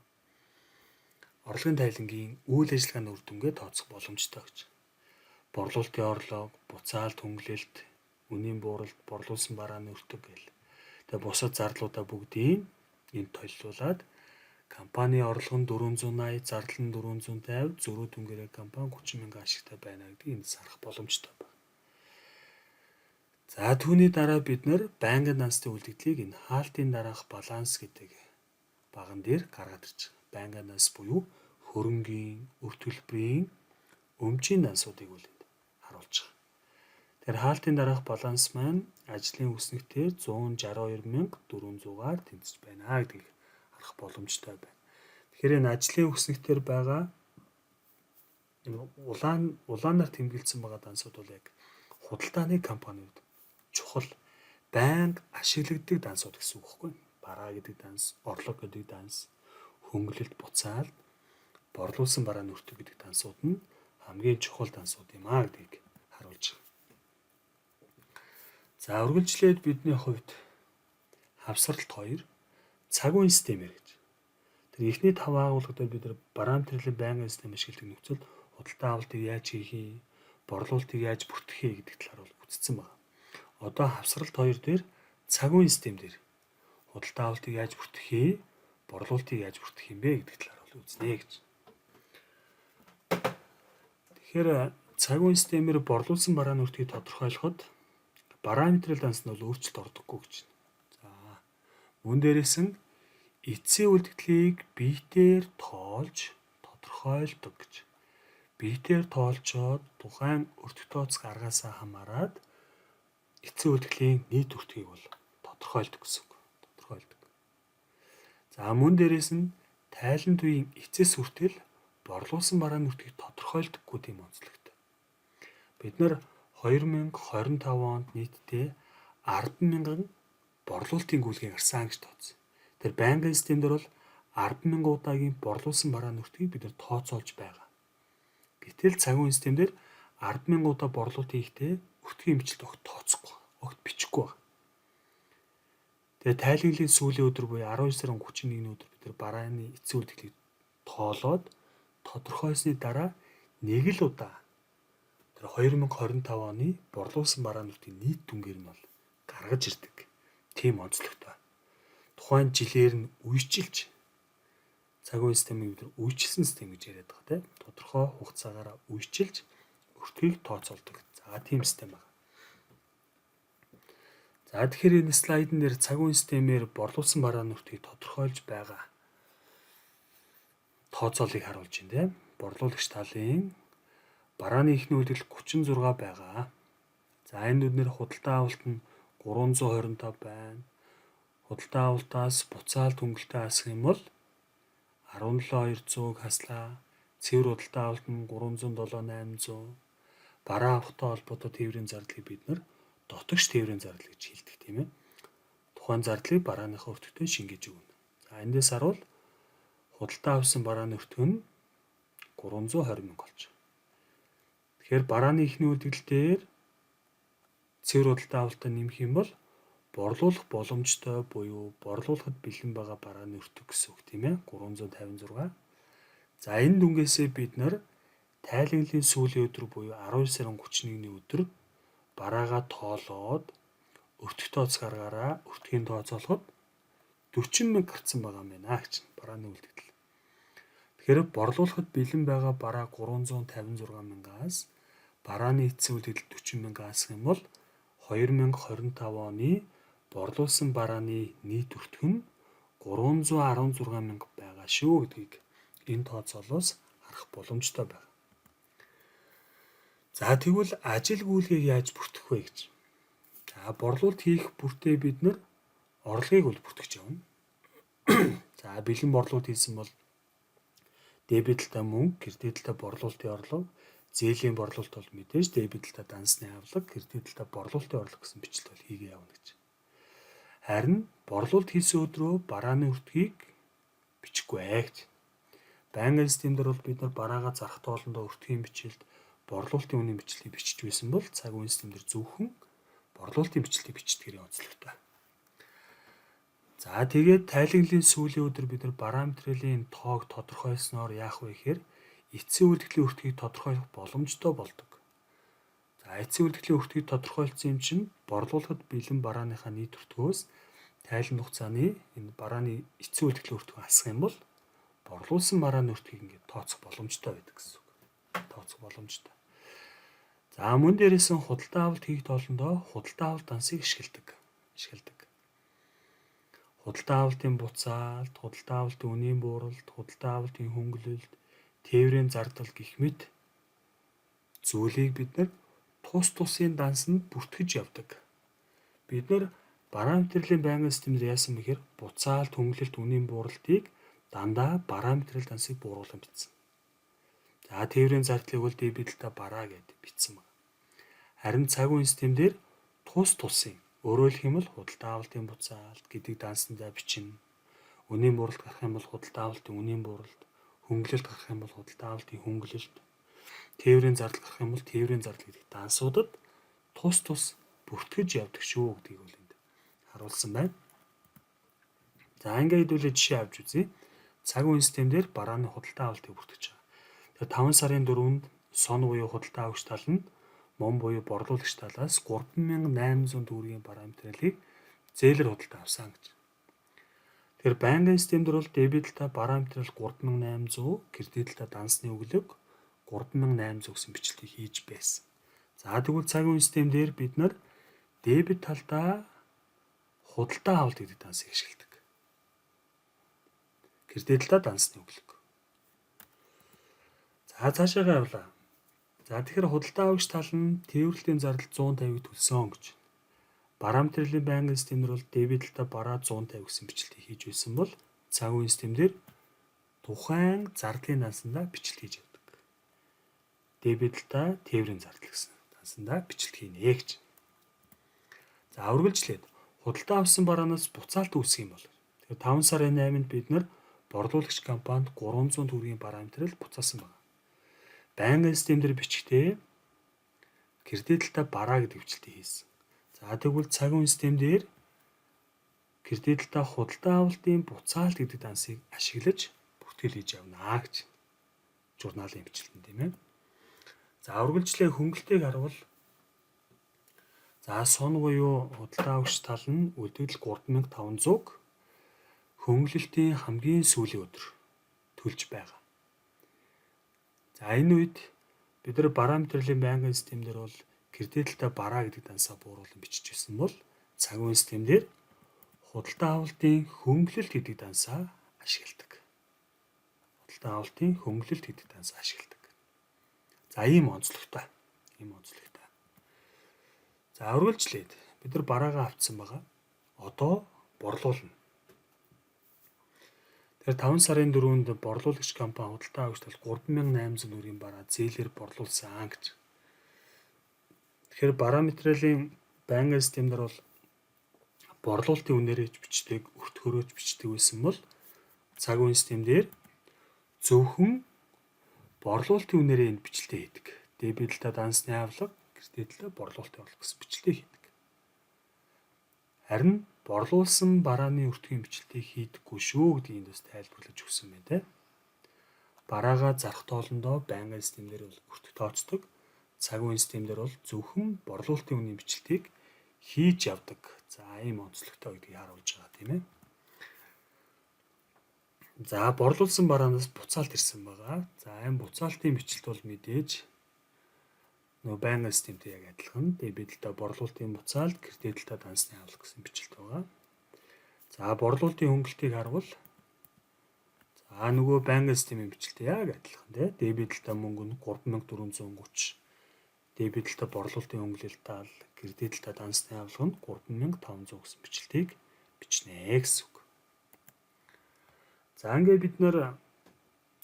S1: орлогын тайлангийн үйл ажиллагааны үр дүнгээ тооцох боломжтой гэж. Борлуулалтын орлого, буцаалт, хөнгөлөлт, үнийн бууралт, борлуулсан барааны өртөг гэл. Тэгээ бусад зарлуудаа бүгдийг энд толиулаад компани орлого нь 480, зардал нь 450, зөрүү дүнгээрээ компани 30,000 ашигтай байна гэдгийг энд сарах боломжтой байна. За түүний дараа бид нэр байнгын дансны үлдэгдлийг энэ хаалтын дараах баланс гэдэг баган дээр гаргаад ирж байгаа. Байнгын данс буюу хөрөнгийн, өв төлбөрийн, өмчийн дансуудыг үл энд харуулж байгаа. Тэр хаалтын дараах баланс маань ажлын үснэгтээр 162,400-аар тэнцэж байна гэдгийг харах боломжтой байна. Тэгэхээр энэ ажлын үснэгтээр байгаа улаанаар тэмдэглэсэн байгаа дансууд бол яг худалдааны компаниуд чухал байнга ашиглагддаг дансууд гэсэн үг байхгүй. Бараа гэдэг данс, орлого гэдэг данс, хөнгөлөлт, буцаалт, борлуулсан барааны өртөг гэдэг дансууд нь хамгийн чухал дансууд юм аа гэдгийг харуулж байгаа. За үргэлжлээд бидний хувьд хавсралт 2 цаг үеийн системээр гэж. Тэр эхний 5 агуулгад бид нар бараамтрлын байнгын систем ашигладаг нөхцөл худалдаа авалтыг яаж хийх юм, борлуулалтыг яаж бүртгэх юм гэдэг талаар бол үзсэн байна. Одоо хавсралт 2 дээр цаг үеийн систем дээр худалдаа авалтыг яаж бүртгэх юм, борлуулалтыг яаж бүртгэх юм бэ гэдэг талаар бол үзнэ гэж. Тэгэхээр цаг үеийн системээр борлуулсан барааны өртгийг тодорхойлоход параметрын данс нь бол өөрчлөлт ордоггүй гэж. За мөн дээрээс нь эцсийн үлдэгдлийг биетээр тоолж тодорхойлдог гэж. Биетээр тоолцоод тухайн өртөх тооцох аргаасаа хамаарад эцсийн үлдэгдлийн нийт өртгийг бол тодорхойлдог гэсэн үг. Тодорхойлдог. За мөн дээрээс нь тайланд үеийн эцэс хүртэл борлуулсан барааны өртгийг тодорхойлдоггүй тийм онцлогтой. Бид нар 2025 онд нийтдээ 10,000 борлуулалтын гүйлгээ гарсан гэж тооцсон. Тэр байнгын системдэр бол 10,000 удаагийн борлуулсан барааны өртгийг бид нар тооцоолж байгаа. Гэтэл цаг үеийн системдэр 10,000 удаа борлуулалт хийхдээ өртгийн бичлэлт огт тооцохгүй, огт бичихгүй байна. Тэгээ тайлангийн сүүлийн өдөр буюу 12 сарын 31-ний өдөр бид нар барааны эцсийн үлдэгдлийг тоолоод тодорхойлсны дараа нэг л удаа 2025 оны борлуулсан барааны өртгийн нийт дүнгээр нь бол гаргаж ирдэг. Тийм онцлогтой. Тухайн жилээр нь үежилж цаг үеийн системийг бид нар үежилсэн систем гэж яриад байгаа тийм. Тодорхой хугацаагаараа үежилж өртгийг тооцоолдог. За тийм систем байна. За тэгэхээр энэ слайдн дээр цаг үеийн системээр борлуулсан барааны өртгийг тодорхойлж байгаа тооцоолыг харуулж байна тийм. Борлуулагч талын барааны ихний үлдэгдэл 36 байгаа. За энэ нүднэр худалдаа авалт нь 325 байна. Худалдаа авалтаас буцаалт хөнгөлөлтөө хасах юм бол 17,200-г хаслаа. Цэвэр худалдаа авалт нь 307,800. Бараа авахтай холбоотой тээврийн зардлыг бид нар дотогш тээврийн зардал гэж хэлдэг тийм ээ. Тухайн зардлыг барааныхаа өртөгтэй шингээж өгнө. За эндээс харуул худалдаа авсан барааны өртөг нь 320,000 болж байна. Тэгэхээр барааны ихний үлдэгдэл дээр цэвэр худалдаа авалтаа нэмэх юм бол борлуулах боломжтой буюу борлуулахад бэлэн байгаа барааны өртөг гэсэн үг тийм ээ 356. За энэ дүнгээсээ бид нар тайлангийн сүүлийн өдөр буюу 12 сарын 31-ний өдөр бараагаа тоолоод өртөх тооцох аргаараа өртгийн тооцоолоход 40,000 гарсан байгаа юм байна гэж барааны үлдэгдэл. Тэгэхээр борлуулахад бэлэн байгаа бараа 356,000-аас барааны эцсийн үлдэгдэл 40,000 хасах юм бол 2025 оны борлуулсан барааны нийт өртөг нь 316,000 байгаа шүү гэдгийг энэ тооцоолоос харах боломжтой байна. За тэгвэл ажил гүйцэтгэлийг яаж бүртгэх вэ гэж. За борлуулалт хийх бүртээ бид нар орлогыг бол бүртгэж явна. За бэлэн борлуулалт хийсэн бол дебет талтай мөнгө, кредит талтай борлуулалтын орлого, зээлийн борлуулалт бол мэдээж дебет талтай дансны авлага, кредит талтай борлуулалтын орлого гэсэн бичлэл бол хийгээ явна гэж. Харин борлуулалт хийсэн өдрөө барааны өртгийг бичихгүй гэж. Байнгын системдэр бол бид нар бараагаа зарах тоолондоо өртгийн бичилд борлуулалтын үнийн бичлэгийг бичиж байсан бол цаг үеийн системдэр зөвхөн борлуулалтын бичлэгийг бичдгээр онцлогтой. За тэгээд тайлаглалын сүүлийн өдөр бид нар параметрын тоог тодорхойлсноор яах вэ гэхээр эцсийн үйлдвэрлэлийн өртгийг тодорхойлох боломжтой болдог. За эцсийн үйлдвэрлэлийн өртгийг тодорхойлсон юм чинь борлуулахад бэлэн барааныхаа нийт өртгөөс тайлан хугацааны энэ барааны эцсийн үйлдвэрлэлийн өртгөө асах юм бол борлуулсан барааны өртгийг ингээд тооцох боломжтой байдаг гэсэн үг. Тооцох боломжтой. За мөн дээрээс нь худалдаа авалт хийх тоолондоо худалдаа авалт дансыг ашигладаг. Худалдаа авалтын буцаалт, худалдаа авалтын үнийн бууралт, худалдаа авалтын хөнгөлөлт, тээврийн зардал гэх мэт зүйлийг бид нар тус тусын дансанд бүртгэж явдаг. Бид нар параметрын байнгын системээр яасан бэхээр буцаалт, хөнгөлөлт, үнийн бууралтыг дандаа параметрын дансыг бууруулан бичсэн. За тээврийн зардлыг бол дебет талтай бараа гэдээ бичсэн байна. Харин цаг үеийн системээр тус тусын өөрөөр хэлэх юм бол худалдаа авалтын буцаалт гэдэг дансандаа бичнэ. Үнийн бууралт гарах юм бол худалдаа авалтын үнийн бууралт, хөнгөлөлт гарах юм бол худалдаа авалтын хөнгөлөлт, тээврийн зардал гарах юм бол тээврийн зардал гэдэг дансуудад тус бүртгэж явдаг шүү гэдгийг бол энд харуулсан байна. За ингээд хэдүүлээ жишээ авч үзье. Цаг үеийн системээр барааны худалдаа авалтыг бүртгэж байгаа. Тэгэхээр 5 сарын 4-нд сон буюу худалдаа авагч тал нь мон буюу борлуулагч талаас 3800 төгрөгийн параметрыг зээлэр худалдаа авсан гэж. Тэгэхээр байнгын системдэр бол дебет талтай параметр 3800, кредит талтай дансны өглөг 3800 гэсэн бичлэгийг хийж байсан. За тэгвэл цаг үеийн системдэр бид нар дебет талдаа худалдаа авалт гэдэг дансыг ашигладаг. Кредит талдаа дансны өглөг. За цаашаа явлаа. За тэгэхээр худалдаа авагч тал нь тээвэрлэлийн зардал 150-ыг төлсөн гэж. Параметрын байнгын системээр бол дебет талдаа бараа 150 гэсэн бичлэлийг хийж байсан бол цаг үеийн системээр тухайн зардлын дансандаа бичлэл хийж явдаг. Дебет талдаа тээврийн зардал гэсэн дансандаа бичлэл хийнэ гэж. За үргэлжлээд худалдаа авсан бараанаас буцаалт үүсэх юм бол тэгэхээр 5 сарын 8-нд бид нар борлуулагч компанид 300 төгрөгийн параметрыг буцаасан байна. Байнгын системээр бичгтээ кредит талдаа бараа гэдэг бичлэлийг хийсэн. За тэгвэл цаг үеийн системээр кредит талдаа худалдаа авалтын буцаалт гэдэг дансыг ашиглаж бүртгэл хийж явна гэж журналын бичлэлтэн тийм ээ. За үргэлжлээ хөнгөлтийг харвал за сон буюу худалдаа авагч тал нь үлдэгдэл 3500-г хөнгөлөлтийн хамгийн сүүлийн өдөр төлж байгаа. За энэ үед бид нар параметрын байнгын системээр бол кредит талдаа бараа гэдэг дансаа бууруулан бичижсэн бол цаг үеийн системээр худалдаа авалтын хөнгөлөлт гэдэг дансаа ашигладаг. Худалдаа авалтын хөнгөлөлт гэдэг дансаа ашигладаг. За ийм онцлогтой. За үргэлжлээд бид нар бараагаа авцсан байгаа. Одоо борлуулна. Тэгэхээр 5 сарын 4-нд борлуулагч компани худалдаа авагч тал 3800 төгрөгийн бараа зээлээр борлуулсан гэж. Тэгэхээр параметрын байнгын системээр бол борлуулалтын үнээрээ бичдэг, өртгөөрөөж бичдэг байсан бол цаг үеийн системээр зөвхөн борлуулалтын үнээрээ энэ бичлэлээ хийдэг. Дебет талдаа дансны авлага, кредит талдаа борлуулалтын орлого гэсэн бичлэлээ хийдэг. Харин борлуулсан барааны өртгийн бичлэлийг хийдэггүй шүү гэдгийг бас тайлбарлаж өгсөн байна те. Бараагаа зарах тоолондоо байнгын системээр бол өртөг тооцдог. Цаг үеийн системээр бол зөвхөн борлуулалтын үнийн бичлэлийг хийж явдаг. За ийм онцлогтой гэдгийг харуулж байгаа тийм ээ. За борлуулсан бараанаас буцаалт ирсэн байгаа. За энэ буцаалтын бичлэлт бол мэдээж байнгын системтэй яг адилхан. Дебет талдаа борлуулалтын буцаалт, кредит талдаа дансны авлага гэсэн бичлэлт байгаа. За борлуулалтын хөнгөлтийг харвал за нөгөө байнгын системийн бичлэлтэй яг адилхан тийм. Дебет талдаа мөнгө нь 3430. Дебет талдаа борлуулалтын хөнгөлөлт тал, кредит талдаа дансны авлага нь 3500 гэсэн бичлэлтийг бичнэ гэсэн үг. За ингээд бид нэр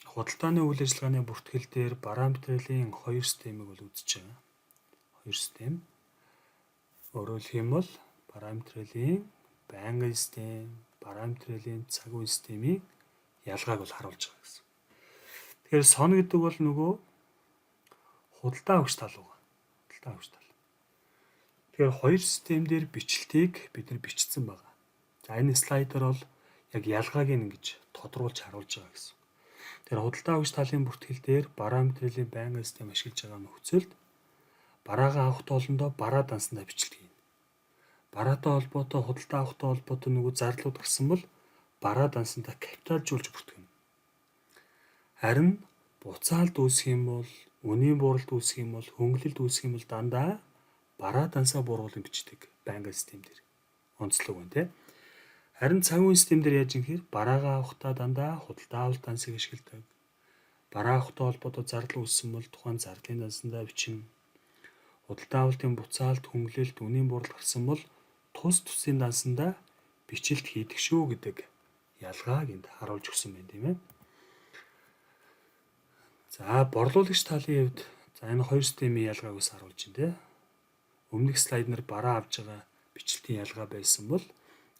S1: худалдааны үйл ажиллагааны бүртгэл дээр параметрийн хоёр системийг бол үзэж байгаа. Хоёр систем. Өөрөөр хэлэх юм бол параметрийн байнгын систем, параметрийн цаг үе системийн ялгааг бол харуулж байгаа гэсэн. Тэгэхээр сон гэдэг бол нөгөө худалдаа авагч тал уу. Худалдаа авагч тал. Тэгэхээр хоёр систем дээр бичлэлтийг бид нар бичсэн байгаа. За энэ слайдер бол яг ялгааг ингэж тодруулж харуулж байгаа гэсэн. Тэгэхээр худалдаа авагч талын бүртгэл дээр параметрийн байнгын систем ашиглаж байгаа нөхцөлд бараагаа авах тоолондоо бараа дансандаа бичлдэг юм. Бараатай холбоотой худалдаа авахтай холбоотой нөгөө зарлууд гарсан бол бараа дансандаа капиталжуулж бүртгэнэ. Харин буцаалд үүсэх юм бол, үнийн бууралт үүсэх юм бол, хөнгөлөлт үүсэх юм бол дандаа бараа дансаа бууруулан бичдэг байнгын систем дээр. Онцлог байна тий. Харин цаг үеийн систем дээр яаж юм гэхээр бараагаа авахдаа дандаа худалдаа авалт дансыг ашигладаг. Бараа авахтай холбоотой зардал үүссэн бол тухайн зардлын дансандаа бичнэ. Худалдаа авалтын буцаалт, хөнгөлөлт, үнийн бууралт гарсан бол тус тусын дансандаа бичлэлт хийдэг шүү гэдэг ялгааг энд харуулж өгсөн байна тийм ээ. За борлуулагч талын хувьд за энэ хоёр системийн ялгааг ус харуулж байна тийм. Өмнөх слайднэр бараа авж байгаа бичлэлтийн ялгаа байсан бол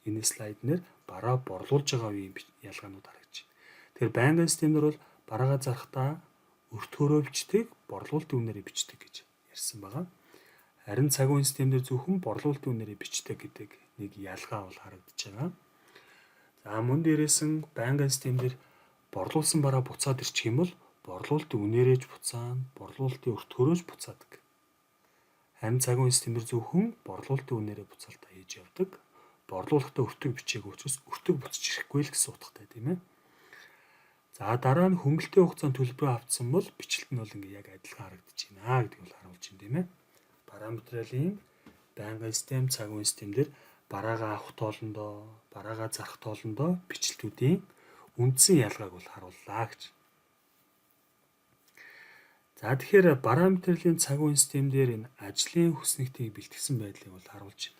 S1: энэ слайднэр бараа борлуулж байгаа үеийн ялгаанууд харагдаж байна. Тэгэхээр байнгын системнэр бол бараагаа зарахтаа өртгөөрөө бичдэг, борлуулалтын үнээрээ бичдэг гэж ярьсан байгаа. Харин цаг үеийн системээр зөвхөн борлуулалтын үнээрээ бичдэг гэдэг нэг ялгаа бол харагдаж байгаа. За мөн дээрээс нь байнгын системээр борлуулсан бараа буцаад ирчих юм бол борлуулалтын үнээрээж буцаана, борлуулалтын өртгөөрөөж буцаадаг. Харин цаг үеийн системээр зөвхөн борлуулалтын үнээрээ буцаалтаа хийж явдаг. Борлуулалтаа өртөг бичээгүй учраас өртөг буцаж ирэхгүй л гэсэн утгатай тийм ээ. За дараа нь хөнгөлөлтийн хугацаанд төлбөрөө авцсан бол бичлэлт нь бол ингээ яг адилхан харагдаж байна гэдгийг бол харуулж байна тийм ээ. Параметрийн байнгын систем, цаг үеийн системээр бараагаа авах тоолондоо, бараагаа зарах тоолондоо бичлэлтүүдийн үндсэн ялгааг бол харууллаа гэж. За тэгэхээр параметрийн цаг үеийн систем дээр энэ ажлын хүснэгтийг бэлтгэсэн байдлыг бол харуулж байна.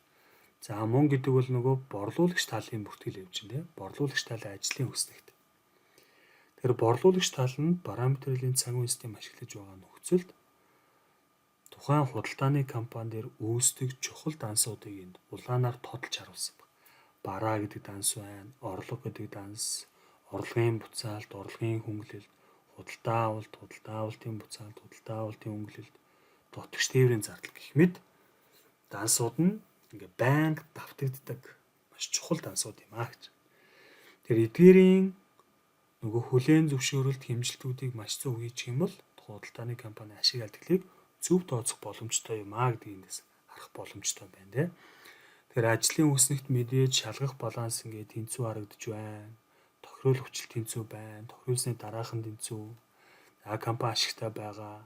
S1: За мөн гэдэг бол нөгөө борлуулагч талын бүртгэл явж байна тийм. Борлуулагч талын ажлын хүснэгт. Тэгэхээр борлуулагч тал нь параметрийн цаг үеийн систем ашиглаж байгаа нөхцөлд тухайн худалдааны компани дээр үүсдэг чухал дансуудыг энд улаанаар тодолж харуулсан байна. Бараа гэдэг данс байна, орлого гэдэг данс, орлогын буцаалт, орлогын хөнгөлөлт, худалдаа авалт, худалдаа авалтын буцаалт, худалдаа авалтын хөнгөлөлт, дотогш тээврийн зардал гэх мэт дансууд нь ингээ байнга давтагддаг маш чухал дансууд юм аа гэж. Тэр эдгээрийн нөгөө хүлээн зөвшөөрөлт хэмжилтүүдийг маш зөв хийчих юм бол худалдааны компани ашиг алдгалыг зөв тооцох боломжтой юм аа гэдгийг эндээс харах боломжтой байна тийм. Тэгэхээр ажлын үснэгт мэдээж шалгах баланс ингээд тэнцүү харагдаж байна. Тохирол хүчил тэнцүү байна. Тохируулсны дараахан тэнцүү. За компани ашигтай байгаа.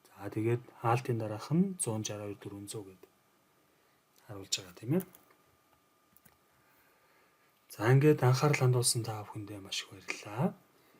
S1: За тэгээд хаалтын дараах нь 162 400 гэдэг харуулж байгаа тийм ээ. За ингээд анхаарал хандуулсан та бүхэндээ маш их баярлалаа.